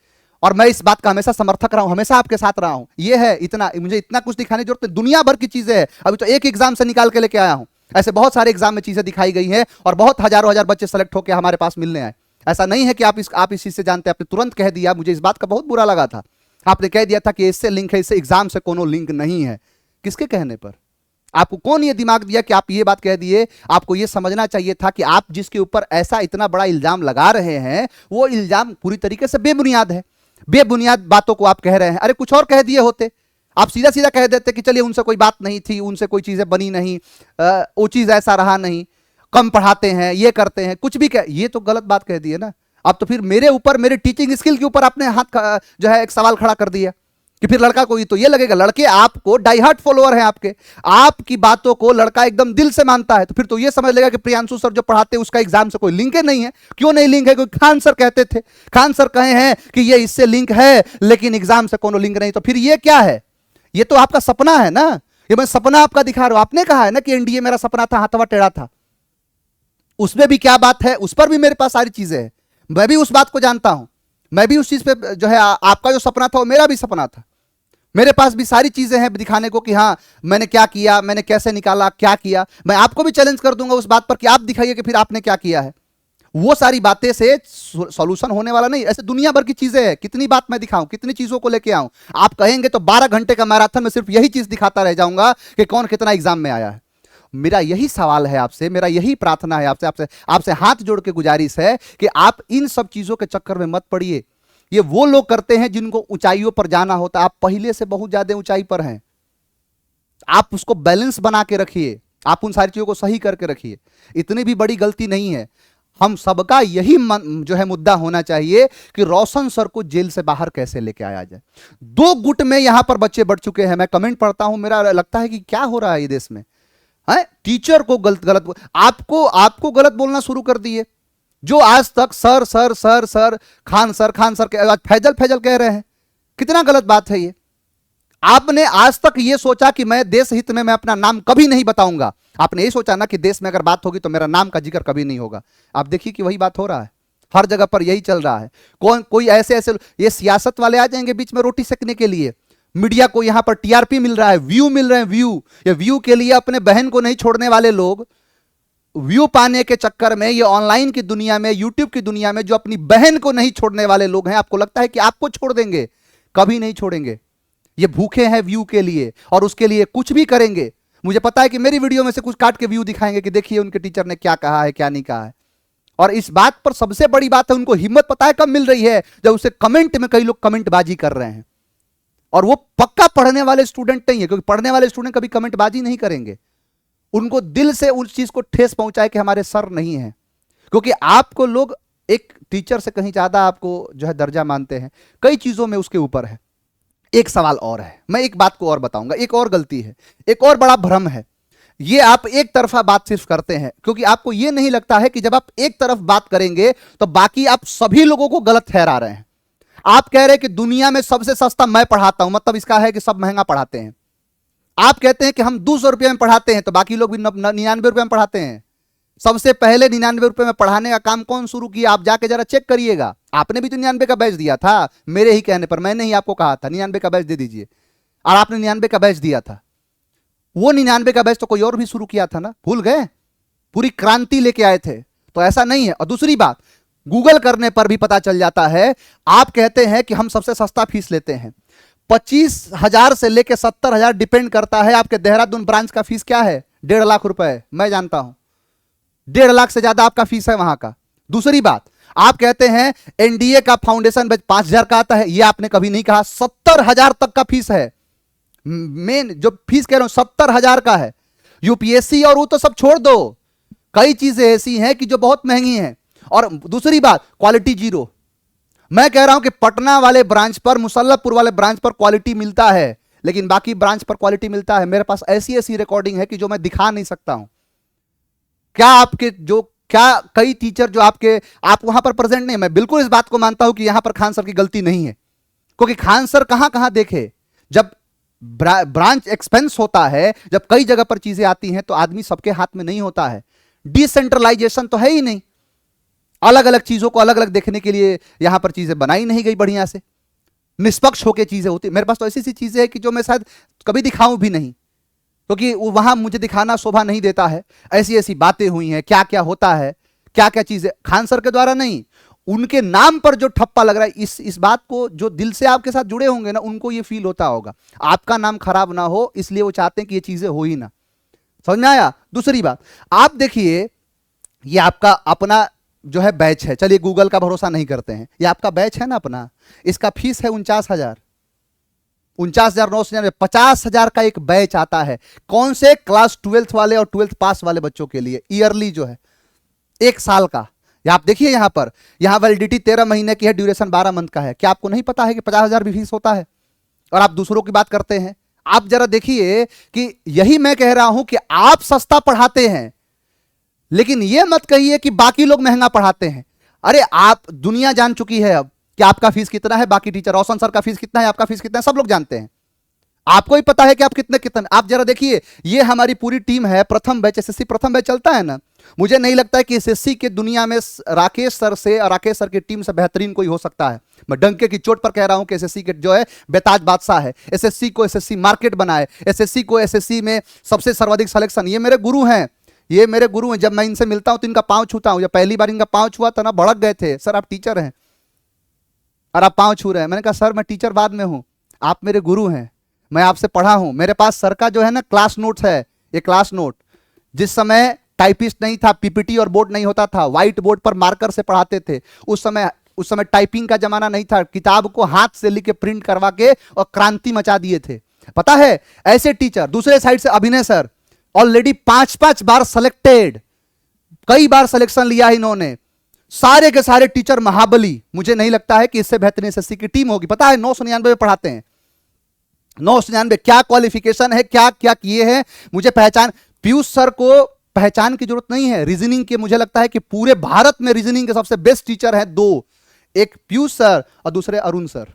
और मैं इस बात का हमेशा समर्थक रहा हूं, हमेशा आपके साथ रहा हूं। ये है इतना, मुझे इतना कुछ दिखाने की जरूरत नहीं, दुनिया भर की चीजें हैं। अभी तो एक एग्जाम से निकाल के लेके आया हूं, ऐसे बहुत सारे एग्जाम में चीजें दिखाई गई हैं और बहुत हजारों हजार बच्चे सेलेक्ट होकर हमारे पास मिलने आए। ऐसा नहीं है कि आप इस चीज से जानते हैं, आपने तुरंत कह दिया, मुझे इस बात का बहुत बुरा लगा था। आपने कह दिया था कि इससे लिंक है, इससे एग्जाम से कोनो लिंक नहीं है। किसके कहने पर? आपको कौन ये दिमाग दिया कि आप ये बात कह दिए? आपको ये समझना चाहिए था कि आप जिसके ऊपर ऐसा इतना बड़ा इल्जाम लगा रहे हैं वो इल्जाम पूरी तरीके से बेबुनियाद है। बेबुनियाद बातों को आप कह रहे हैं। अरे कुछ और कह दिए होते, आप सीधा सीधा कह देते कि चलिए उनसे कोई बात नहीं थी, उनसे कोई चीजें बनी नहीं, वो चीज ऐसा रहा नहीं, कम पढ़ाते हैं, ये करते हैं, कुछ भी कह, ये तो गलत बात कह दी है ना। अब तो फिर मेरे ऊपर, मेरे टीचिंग स्किल के ऊपर आपने हाथ जो है एक सवाल खड़ा कर दिया कि फिर लड़का को तो ये लगेगा, लड़के आपको डाई हार्ट फॉलोअर हैं आपके, आपकी बातों को लड़का एकदम दिल से मानता है, तो फिर तो ये समझ लेगा कि प्रियांशु सर जो पढ़ाते हैं उसका एग्जाम से कोई लिंक ही नहीं है। क्यों नहीं लिंक है? क्योंकि खान सर कहते थे, खान सर कहे हैं कि ये इससे लिंक है लेकिन एग्जाम से कोनो लिंक नहीं। तो फिर ये क्या है? ये तो आपका सपना है ना, ये मैं सपना आपका दिखा रहा हूं। आपने कहा है ना कि एनडीए मेरा सपना था, हाथवा टेढ़ा था, उसमें भी क्या बात है, उस पर भी मेरे पास सारी चीजें हैं, मैं भी उस बात को जानता हूं, मैं भी उस चीज पे जो है, आपका जो सपना था वो मेरा भी सपना था, मेरे पास भी सारी चीजें हैं दिखाने को कि हाँ मैंने क्या किया, मैंने कैसे निकाला, क्या किया। मैं आपको भी चैलेंज कर दूंगा उस बात पर कि आप दिखाइए कि फिर आपने क्या किया है। वो सारी बातें से सॉल्यूशन होने वाला नहीं। ऐसे दुनिया भर की चीजें हैं, कितनी बात मैं दिखाऊं, कितनी चीजों को लेके आऊं। आप कहेंगे तो 12 घंटे का मैराथन में सिर्फ यही चीज दिखाता रह जाऊंगा कि कौन कितना एग्जाम में आया है। मेरा यही सवाल है आपसे, मेरा यही प्रार्थना है आपसे, आपसे आपसे हाथ जोड़ के गुजारिश है कि आप इन सब चीजों के चक्कर में मत पड़िए। ये वो लोग करते हैं जिनको ऊंचाइयों पर जाना होता है। आप पहले से बहुत ज्यादा ऊंचाई पर हैं, आप उसको बैलेंस बना के रखिए, आप उन सारी चीजों को सही करके रखिए। इतनी भी बड़ी गलती नहीं है। हम सबका यही जो है मुद्दा होना चाहिए कि रोशन सर को जेल से बाहर कैसे लेके आया जाए। 2 गुट में यहां पर बच्चे बढ़ चुके हैं। मैं कमेंट पढ़ता हूं, मेरा लगता है कि क्या हो रहा है ये देश में है। टीचर को गलत आपको गलत बोलना शुरू कर दिए। जो आज तक sir sir sir sir Khan sir आज फैजल कह रहे हैं, कितना गलत बात है ये। आपने आज तक ये सोचा कि मैं देश हित में मैं अपना नाम कभी नहीं बताऊंगा। आपने ये सोचा ना कि देश में अगर बात होगी तो मेरा नाम का जिक्र कभी नहीं होगा। आप देखिए कि वही बात हो रहा है, हर जगह पर यही चल रहा है। कोई ऐसे ये सियासत वाले आ जाएंगे बीच में रोटी सेकने के लिए। मीडिया को यहां पर टीआरपी मिल रहा है, व्यू मिल रहे हैं, व्यू के लिए अपने बहन को नहीं छोड़ने वाले लोग, व्यू पाने के चक्कर में ये ऑनलाइन की दुनिया में, यूट्यूब की दुनिया में जो अपनी बहन को नहीं छोड़ने वाले लोग हैं, आपको लगता है कि आपको छोड़ देंगे? कभी नहीं छोड़ेंगे। ये भूखे हैं व्यू के लिए और उसके लिए कुछ भी करेंगे। मुझे पता है कि मेरी वीडियो में से कुछ काट के व्यू दिखाएंगे कि देखिए उनके टीचर ने क्या कहा है, क्या नहीं कहा है। और इस बात पर सबसे बड़ी बात है, उनको हिम्मत पता है कब मिल रही है? जब उसे कमेंट में कई लोग कमेंटबाजी कर रहे हैं। और वो पक्का पढ़ने वाले स्टूडेंट नहीं है, क्योंकि पढ़ने वाले स्टूडेंट कभी कमेंटबाजी नहीं करेंगे। उनको दिल से उस चीज को ठेस पहुंचाए कि हमारे सर नहीं है, क्योंकि आपको लोग एक टीचर से कहीं ज्यादा आपको जो है दर्जा मानते हैं, कई चीजों में उसके ऊपर है। एक सवाल और है, मैं एक बात को और बताऊंगा, एक और गलती है, एक और बड़ा भ्रम है। ये आप एक तरफा बात सिर्फ करते हैं, क्योंकि आपको यह नहीं लगता है कि जब आप एक तरफ बात करेंगे तो बाकी आप सभी लोगों को गलत ठहरा रहे हैं। आप कह रहे हैं कि दुनिया में सबसे सस्ता मैं पढ़ाता हूं, मतलब इसका है कि सब महंगा पढ़ाते हैं। आप कहते हैं कि हम 200 रुपये में पढ़ाते हैं, तो बाकी लोग भी 99 रुपये में पढ़ाते हैं। सबसे पहले 99 रुपये में पढ़ाने का काम कौन शुरू किया? आप जाके जरा चेक करिएगा। आपने भी तो 99 का बैच दिया था, मेरे ही कहने पर। मैंने ही आपको कहा था 99 का बैच दे दीजिए, और आपने 99 का बैच दिया था। वो 99 का बैच तो कोई और भी शुरू किया था ना, भूल गए? पूरी क्रांति लेके आए थे। तो ऐसा नहीं है। और दूसरी बात, गूगल करने पर भी पता चल जाता है। आप कहते हैं कि हम सबसे सस्ता फीस लेते हैं, 25,000 से लेकर 70,000 डिपेंड करता है। आपके देहरादून ब्रांच का फीस क्या है? 1.5 लाख रुपए, मैं जानता हूं। 1.5 लाख से ज्यादा आपका फीस है वहां का। दूसरी बात, आप कहते हैं एनडीए का फाउंडेशन बैच 5,000 का आता है, यह आपने कभी नहीं कहा। 70,000 तक का फीस है। मेन जो फीस कह रहा हूं 70,000 का है। यूपीएससी और वो तो सब छोड़ दो, कई चीजें ऐसी हैं कि जो बहुत महंगी हैं। और दूसरी बात, क्वालिटी जीरो। मैं कह रहा हूं कि पटना वाले ब्रांच पर, मुसल्लपुर वाले ब्रांच पर क्वालिटी मिलता है, लेकिन बाकी ब्रांच पर क्वालिटी मिलता है। मेरे पास ऐसी ऐसी रिकॉर्डिंग है कि जो मैं दिखा नहीं सकता हूं। क्या कई टीचर जो आप वहां पर प्रेजेंट नहीं, मैं बिल्कुल इस बात को मानता हूं कि यहां पर खान सर की गलती नहीं है, क्योंकि खान सर कहां कहां देखे, जब ब्रांच एक्सपेंस होता है, जब कई जगह पर चीजें आती हैं तो आदमी सबके हाथ में नहीं होता है। डिसेंट्रलाइजेशन तो है ही नहीं, अलग अलग चीजों को अलग अलग देखने के लिए यहां पर चीजें बनाई नहीं गई बढ़िया से, निष्पक्ष होकर चीजें होती। मेरे पास तो ऐसी सी चीजें हैं कि जो मैं शायद कभी दिखाऊं भी नहीं, क्योंकि वहां मुझे दिखाना शोभा नहीं देता है। ऐसी ऐसी बातें हुई हैं, क्या क्या होता है, क्या क्या चीजें खान सर के द्वारा नहीं, उनके नाम पर जो ठप्पा लग रहा है, इस बात को जो दिल से आपके साथ जुड़े होंगे ना, उनको ये फील होता होगा आपका नाम खराब ना हो, इसलिए वो चाहते हैं कि ये चीजें हो ही ना। समझ में आया? दूसरी बात, आप देखिए, ये आपका अपना जो है बैच है, चलिए गूगल का भरोसा नहीं करते हैं, ये आपका बैच है ना अपना, इसका फीस है 49,000, 49,999, 50,000 का एक बैच आता है। कौन से? क्लास 12th वाले और 12th पास वाले बच्चों के लिए, ईयरली जो है 1 साल का। आप देखिए यहां पर, यहां वैलिडिटी 13 महीने की है, ड्यूरेशन 12 मंथ का है। क्या आपको नहीं पता है कि 50,000 भी फीस होता है? और आप दूसरों की बात करते हैं। आप जरा देखिए कि यही मैं कह रहा हूं कि आप सस्ता पढ़ाते हैं, लेकिन यह मत कहिए कि बाकी लोग महंगा पढ़ाते हैं। अरे आप, दुनिया जान चुकी है अब कि आपका फीस कितना है, बाकी टीचर, रोशन सर का फीस कितना है, आपका फीस कितना है, सब लोग जानते हैं। आपको ही पता है कि आप कितने। आप जरा देखिए, ये हमारी पूरी टीम है, प्रथम बैच, एसएससी प्रथम बैच चलता है ना। मुझे नहीं लगता है कि एसएससी के दुनिया में राकेश सर से और राकेश सर की टीम से बेहतरीन कोई हो सकता है। मैं डंके की चोट पर कह रहा हूं कि एसएससी के जो है बेताज बादशाह है। एसएससी को एसएससी मार्केट बनाए, एसएससी को एसएससी में सबसे सर्वाधिक सिलेक्शन। ये मेरे गुरु हैं, ये मेरे गुरु हैं। जब मैं इनसे मिलता हूं तो इनका पांव छूता हूं। जब पहली बार इनका पांव छुआ था ना, भड़क गए थे, सर आप टीचर हैं और आप पांव छू रहे हैं। मैंने कहा सर मैं टीचर बाद में हूं, आप मेरे गुरु हैं, मैं आपसे पढ़ा हूं। मेरे पास सर का जो है ना क्लास नोट्स है, ये क्लास नोट, जिस समय टाइपिस्ट नहीं था, पीपीटी और बोर्ड नहीं होता था, व्हाइट बोर्ड पर मार्कर से पढ़ाते थे। उस समय टाइपिंग का जमाना नहीं था, किताब को हाथ से लिख के प्रिंट करवा के और क्रांति मचा दिए थे। पता है, ऐसे टीचर। दूसरे साइड से अभिनय सर, ऑलरेडी 5-5 बार सिलेक्टेड, कई बार सिलेक्शन लिया इन्होंने। सारे के सारे टीचर महाबली। मुझे नहीं लगता है कि इससे बेहतरीन एसएससी की टीम होगी। पता है 999 में पढ़ाते हैं, 999। क्या क्वालिफिकेशन है, क्या क्या किए हैं, मुझे पहचान। पीयूष सर को पहचान की जरूरत नहीं है, रीजनिंग के मुझे लगता है कि पूरे भारत में रीजनिंग के सबसे बेस्ट टीचर हैं 2, एक पीयूष सर और दूसरे अरुण सर।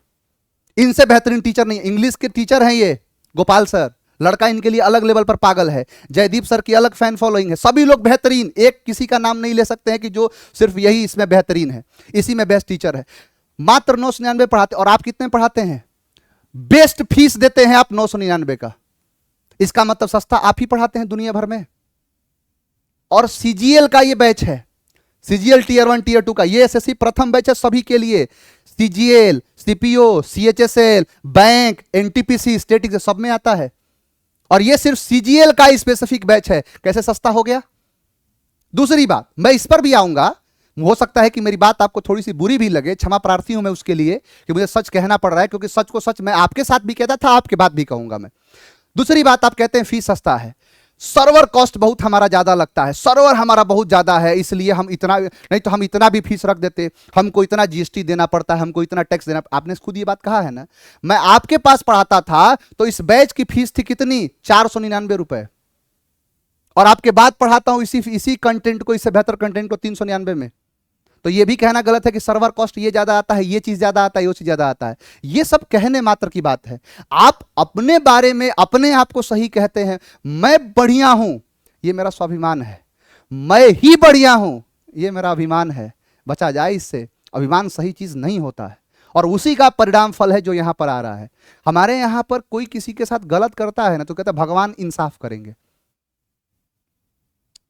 इनसे बेहतरीन टीचर नहीं। इंग्लिश के टीचर हैं ये गोपाल सर, लड़का इनके लिए अलग लेवल पर पागल है। जयदीप सर की अलग फैन फॉलोइंग है। सभी लोग बेहतरीन, एक किसी का नाम नहीं ले सकते हैं कि जो सिर्फ यही इसमें बेहतरीन है, इसी में बेस्ट टीचर है। मात्र 999 पढ़ाते। और आप कितने पढ़ाते हैं? बेस्ट फीस देते हैं आप 999 का। इसका मतलब सस्ता आप ही पढ़ाते हैं दुनिया भर में। और सीजीएल का ये बैच है, सीजीएल टीयर 1 टीयर 2 का, ये एसएससी प्रथम बैच है सभी के लिए। CGL, CPO, CHSL, bank, NTPC, static, सब में आता है। और ये सिर्फ सीजीएल का स्पेसिफिक बैच है। कैसे सस्ता हो गया? दूसरी बात, मैं इस पर भी आऊंगा। हो सकता है कि मेरी बात आपको थोड़ी सी बुरी भी लगे, क्षमा प्रार्थी हूं मैं उसके लिए कि मुझे सच कहना पड़ रहा है, क्योंकि सच को सच मैं आपके साथ भी कहता था, आपके बात भी कहूंगा मैं। दूसरी बात, आप कहते हैं फीस सस्ता है, सर्वर कॉस्ट बहुत हमारा ज्यादा लगता है, सर्वर हमारा बहुत ज्यादा है, इसलिए हम इतना, नहीं तो हम इतना भी फीस रख देते, हमको इतना जीएसटी देना पड़ता है, हमको इतना टैक्स देना। आपने खुद ये बात कहा है ना। मैं आपके पास पढ़ाता था तो इस बैच की फीस थी कितनी? 499 रुपए। और आपके बाद पढ़ाता हूं इसी कंटेंट को, इससे बेहतर कंटेंट को 399 में। तो ये भी कहना गलत है कि सर्वर कॉस्ट ये ज्यादा आता है, ये चीज ज्यादा आता है, वो चीज ज्यादा आता है। ये सब कहने मात्र की बात है। आप अपने बारे में अपने आप को सही कहते हैं, मैं बढ़िया हूं, ये मेरा स्वाभिमान है। मैं ही बढ़िया हूं, ये मेरा अभिमान है। बचा जाए इससे। अभिमान सही चीज नहीं होता है, और उसी का परिणाम फल है जो यहां पर आ रहा है। हमारे यहां पर कोई किसी के साथ गलत करता है ना, तो कहता है भगवान इंसाफ करेंगे।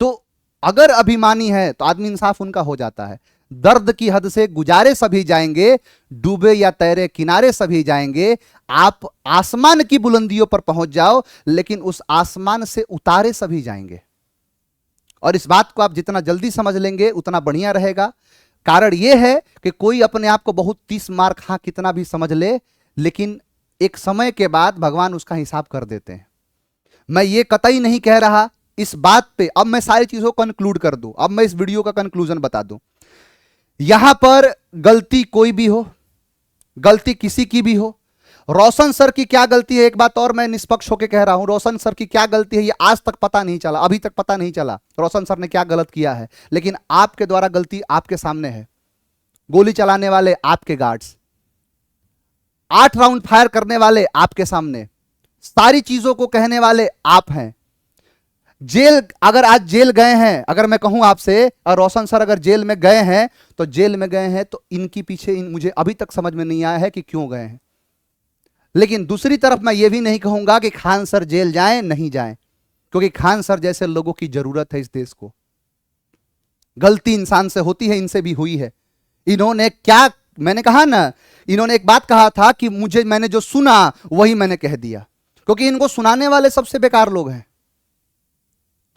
तो अगर अभिमानी है तो आदमी इंसाफ उनका हो जाता है। दर्द की हद से गुजारे सभी जाएंगे, डूबे या तैरे किनारे सभी जाएंगे। आप आसमान की बुलंदियों पर पहुंच जाओ, लेकिन उस आसमान से उतारे सभी जाएंगे। और इस बात को आप जितना जल्दी समझ लेंगे उतना बढ़िया रहेगा। कारण यह है कि कोई अपने आप को बहुत 30 मार्क हाँ कितना भी समझ ले, लेकिन एक समय के बाद भगवान उसका हिसाब कर देते हैं। मैं ये कतई नहीं कह रहा इस बात पे, अब मैं सारी चीजों को कंक्लूड कर दूं, अब मैं इस वीडियो का कंक्लूजन बता दूं। यहां पर गलती कोई भी हो, गलती किसी की भी हो, रोशन सर की क्या गलती है, एक बात और मैं निष्पक्ष होकर कह रहा हूं, रोशन सर की क्या गलती है ये आज तक पता नहीं चला, अभी तक पता नहीं चला रोशन सर ने क्या गलत किया है। लेकिन आपके द्वारा गलती आपके सामने है। गोली चलाने वाले आपके गार्ड्स, 8 राउंड फायर करने वाले आपके सामने, सारी चीजों को कहने वाले आप हैं। जेल, अगर आज जेल गए हैं, अगर मैं कहूं आपसे और रोशन सर अगर जेल में गए हैं तो जेल में गए हैं तो इनकी पीछे मुझे अभी तक समझ में नहीं आया है कि क्यों गए हैं। लेकिन दूसरी तरफ मैं ये भी नहीं कहूंगा कि खान सर जेल जाएं, नहीं जाएं, क्योंकि खान सर जैसे लोगों की जरूरत है इस देश को। गलती इंसान से होती है, इनसे भी हुई है। इन्होंने क्या, मैंने कहा ना, इन्होंने एक बात कहा था कि मैंने जो सुना वही मैंने कह दिया, क्योंकि इनको सुनाने वाले सबसे बेकार लोग हैं।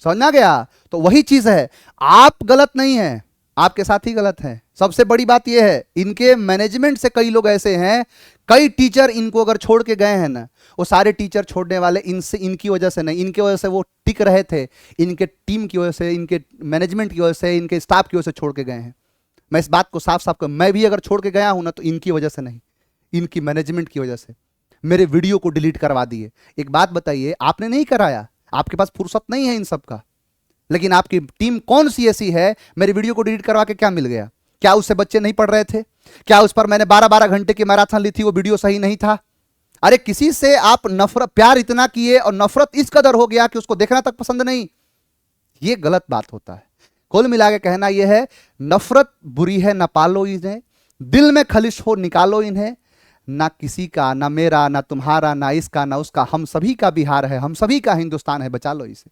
समझना गया? तो वही चीज है, आप गलत नहीं है, आपके साथ ही गलत है। सबसे बड़ी बात यह है, इनके मैनेजमेंट से कई लोग ऐसे हैं, कई टीचर इनको अगर छोड़ के गए हैं ना, वो सारे टीचर छोड़ने वाले इनसे, इनकी वजह से नहीं, इनकी वजह से वो टिक रहे थे, इनके टीम की वजह से, इनके मैनेजमेंट की वजह से, इनके स्टाफ की वजह से छोड़ के गए हैं। मैं इस बात को साफ साफ कर, मैं भी अगर छोड़ के गया हूं ना तो इनकी वजह से नहीं, इनकी मैनेजमेंट की वजह से। मेरे वीडियो को डिलीट करवा दिए। एक बात बताइए, आपने नहीं कराया, आपके पास फुर्सत नहीं है इन सब का, लेकिन आपकी टीम कौन सी ऐसी है, मेरी वीडियो को डिलीट करवा के क्या मिल गया? क्या उससे बच्चे नहीं पढ़ रहे थे? क्या उस पर मैंने 12-12 घंटे की मैराथन ली थी, वो वीडियो सही नहीं था? अरे किसी से आप नफरत, प्यार इतना किए और नफरत इस कदर हो गया कि उसको देखना तक पसंद नहीं, ये गलत बात होता है। कुल मिला के कहना यह है, नफरत बुरी है, ना पालो इन्हें, दिल में खलिश हो निकालो इन्हें, ना किसी का, ना मेरा, ना तुम्हारा, ना इसका, ना उसका, हम सभी का बिहार है, हम सभी का हिंदुस्तान है, बचा लो इसे।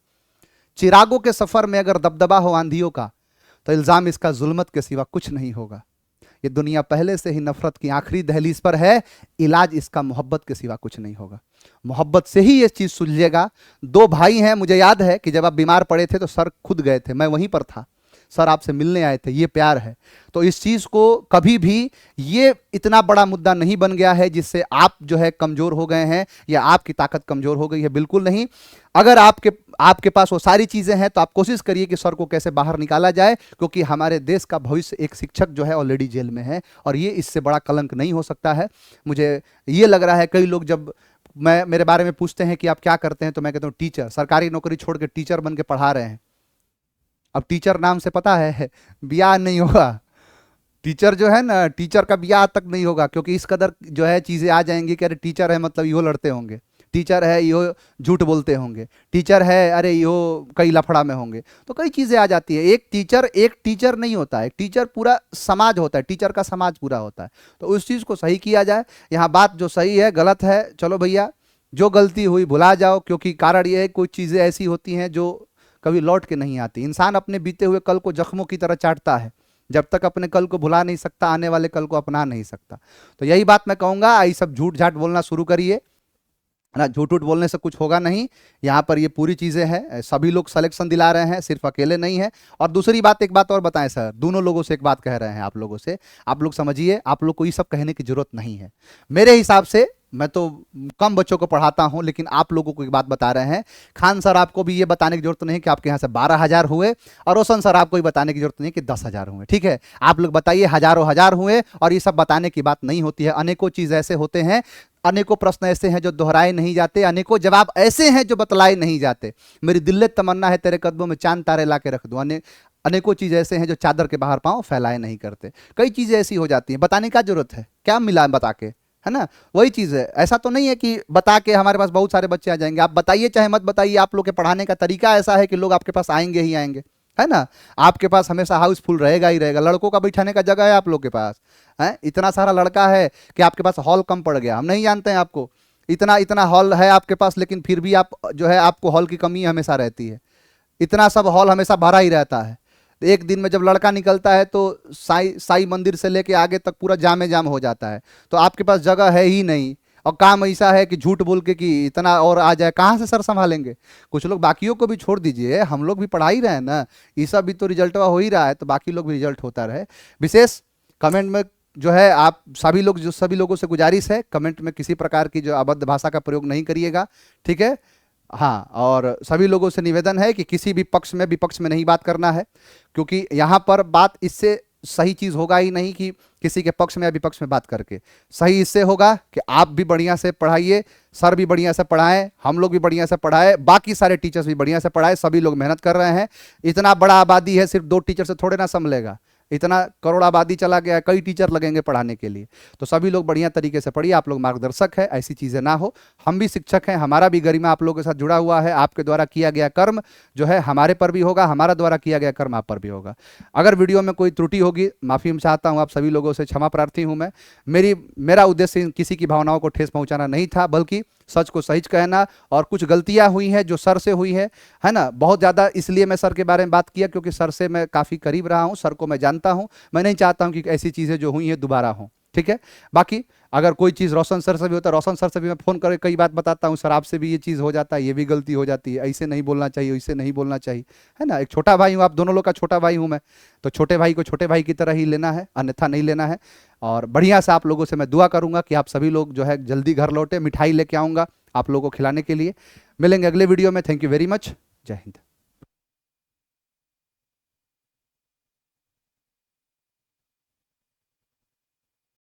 चिरागों के सफर में अगर दबदबा हो आंधियों का तो इल्जाम इसका जुल्मत के सिवा कुछ नहीं होगा। ये दुनिया पहले से ही नफरत की आखिरी दहलीज पर है, इलाज इसका मोहब्बत के सिवा कुछ नहीं होगा। मोहब्बत से ही ये चीज सुलझेगा। 2 भाई हैं, मुझे याद है कि जब आप बीमार पड़े थे तो सर खुद गए थे, मैं वहीं पर था, सर आपसे मिलने आए थे, ये प्यार है। तो इस चीज को कभी भी ये इतना बड़ा मुद्दा नहीं बन गया है जिससे आप जो है कमजोर हो गए हैं या आपकी ताकत कमजोर हो गई है, बिल्कुल नहीं। अगर आपके पास वो सारी चीजें हैं तो आप कोशिश करिए कि सर को कैसे बाहर निकाला जाए, क्योंकि हमारे देश का भविष्य एक शिक्षक जो है ऑलरेडी जेल में है और ये इससे बड़ा कलंक नहीं हो सकता है। मुझे ये लग रहा है, कई लोग जब मेरे बारे में पूछते हैं कि आप क्या करते हैं तो मैं कहता हूँ टीचर, सरकारी नौकरी छोड़ के टीचर बन के पढ़ा रहे हैं। अब टीचर नाम से पता है ब्याह नहीं होगा, टीचर जो है ना, टीचर का ब्याह तक नहीं होगा, क्योंकि इस कदर जो है चीजें आ जाएंगी कि अरे टीचर है मतलब यो लड़ते होंगे, टीचर है यो झूठ बोलते होंगे, टीचर है अरे यो कई लफड़ा में होंगे, तो कई चीजें आ जाती है। एक टीचर नहीं होता है, टीचर पूरा समाज होता है, टीचर का समाज पूरा होता है। तो उस चीज को सही किया जाए। यहाँ बात जो सही है गलत है, चलो भैया जो गलती हुई भुला जाओ, क्योंकि कारण ये है कुछ चीजें ऐसी होती हैं जो कभी लौट के नहीं आती। इंसान अपने बीते हुए कल को जख्मों की तरह चाटता है, जब तक अपने कल को भुला नहीं सकता आने वाले कल को अपना नहीं सकता। तो यही बात मैं कहूंगा, ये सब झूठ झाट बोलना शुरू करिए ना, झूठ उठ बोलने से कुछ होगा नहीं। यहाँ पर ये पूरी चीजें हैं, सभी लोग सिलेक्शन दिला रहे हैं, सिर्फ अकेले नहीं है। और दूसरी बात, एक बात और बताएं सर, दोनों लोगों से एक बात कह रहे हैं आप लोगों से, आप लोग समझिए, आप लोग को ये सब कहने की जरूरत नहीं है। मेरे हिसाब से मैं तो कम बच्चों को पढ़ाता हूं, लेकिन आप लोगों को एक बात बता रहे हैं, खान सर आपको भी ये बताने की जरूरत नहीं कि आपके यहाँ से 12,000 हुए, और रोशन सर आपको ये बताने की जरूरत नहीं कि 10,000 हुए। ठीक है, आप लोग बताइए हजारों हजार हुए, और ये सब बताने की बात नहीं होती है। अनेकों चीज ऐसे होते हैं, अनेकों प्रश्न ऐसे हैं जो दोहराए नहीं जाते, अनेकों जवाब ऐसे हैं जो बतलाए नहीं जाते। मेरी दिल तमन्ना है तेरे कदमों में चांद तारे ला के रख दूं। अनेकों चीज ऐसे हैं जो चादर के बाहर पांव फैलाए नहीं करते। कई चीजें ऐसी हो जाती हैं, बताने का जरूरत है क्या, मिला बता के, है ना, वही चीज है। ऐसा तो नहीं है कि बता के हमारे पास बहुत सारे बच्चे आ जाएंगे। आप बताइए चाहे मत बताइए, आप लोग के पढ़ाने का तरीका ऐसा है कि लोग आपके पास आएंगे ही आएंगे, है ना। आपके पास हमेशा हाउसफुल रहेगा ही रहेगा। लड़कों का बैठाने का जगह है आप लोग के पास, है इतना सारा लड़का है कि आपके पास हॉल कम पड़ गया। हम नहीं जानते हैं आपको, इतना इतना हॉल है आपके पास, लेकिन फिर भी आप जो है आपको हॉल की कमी हमेशा रहती है। इतना सब हॉल हमेशा भरा ही रहता है। एक दिन में जब लड़का निकलता है तो साई मंदिर से लेके आगे तक पूरा जामे जाम हो जाता है। तो आपके पास जगह है ही नहीं, और काम ऐसा है कि झूठ बोल के कि इतना और आ जाए, कहाँ से सर संभालेंगे। कुछ लोग, बाकियों को भी छोड़ दीजिए, हम लोग भी पढ़ा ही रहे हैं ना, ये सब भी तो रिजल्ट हो ही रहा है, तो बाकी लोग भी रिजल्ट होता रहे। विशेष कमेंट में जो है आप सभी लोगों से गुजारिश है, कमेंट में किसी प्रकार की जो अभद्र भाषा का प्रयोग नहीं करिएगा, ठीक है। हाँ, और सभी लोगों से निवेदन है कि किसी भी पक्ष में विपक्ष में नहीं बात करना है, क्योंकि यहाँ पर बात इससे सही चीज होगा ही नहीं कि किसी के पक्ष में या विपक्ष में बात करके। सही इससे होगा कि आप भी बढ़िया से पढ़ाइए, सर भी बढ़िया से पढ़ाएं, हम लोग भी बढ़िया से पढ़ाएं, बाकी सारे टीचर्स भी बढ़िया से पढ़ाएं। सभी लोग मेहनत कर रहे हैं। इतना बड़ा आबादी है, सिर्फ 2 टीचर से थोड़े ना संभलेगा। इतना करोड़ आबादी चला गया, कई टीचर लगेंगे पढ़ाने के लिए। तो सभी लोग बढ़िया तरीके से पढ़िए। आप लोग मार्गदर्शक है, ऐसी चीजें ना हो। हम भी शिक्षक हैं, हमारा भी गरिमा आप लोगों के साथ जुड़ा हुआ है। आपके द्वारा किया गया कर्म जो है हमारे पर भी होगा, हमारा द्वारा किया गया कर्म आप पर भी होगा। अगर वीडियो में कोई त्रुटि होगी, माफी हम चाहता हूं, आप सभी लोगों से क्षमा प्रार्थी हूं मैं। मेरा उद्देश्य किसी की भावनाओं को ठेस पहुंचाना नहीं था, बल्कि सच को सही कहना। और कुछ गलतियां हुई हैं जो सर से हुई है ना, बहुत ज्यादा। इसलिए मैं सर के बारे में बात किया क्योंकि सर से मैं काफी करीब रहा हूं, सर को मैं जानता हूं। मैं नहीं चाहता हूं कि ऐसी चीजें जो हुई हैं दोबारा हों, ठीक है। बाकी अगर कोई चीज रोशन सर से भी होता है, रोशन सर से भी मैं फोन करके कई बात बताता हूं, सर आपसे भी ये चीज हो जाता है, ये भी गलती हो जाती है, ऐसे नहीं बोलना चाहिए, ऐसे नहीं बोलना चाहिए, है ना। एक छोटा भाई हूं, आप दोनों लोग का छोटा भाई हूं मैं, तो छोटे भाई को छोटे भाई की तरह ही लेना है, अन्यथा नहीं लेना है। और बढ़िया से आप लोगों से मैं दुआ करूंगा कि आप सभी लोग जो है जल्दी घर लौटे। मिठाई लेके आऊंगा आप लोगों को खिलाने के लिए। मिलेंगे अगले वीडियो में। Thank you very much. जय हिंद।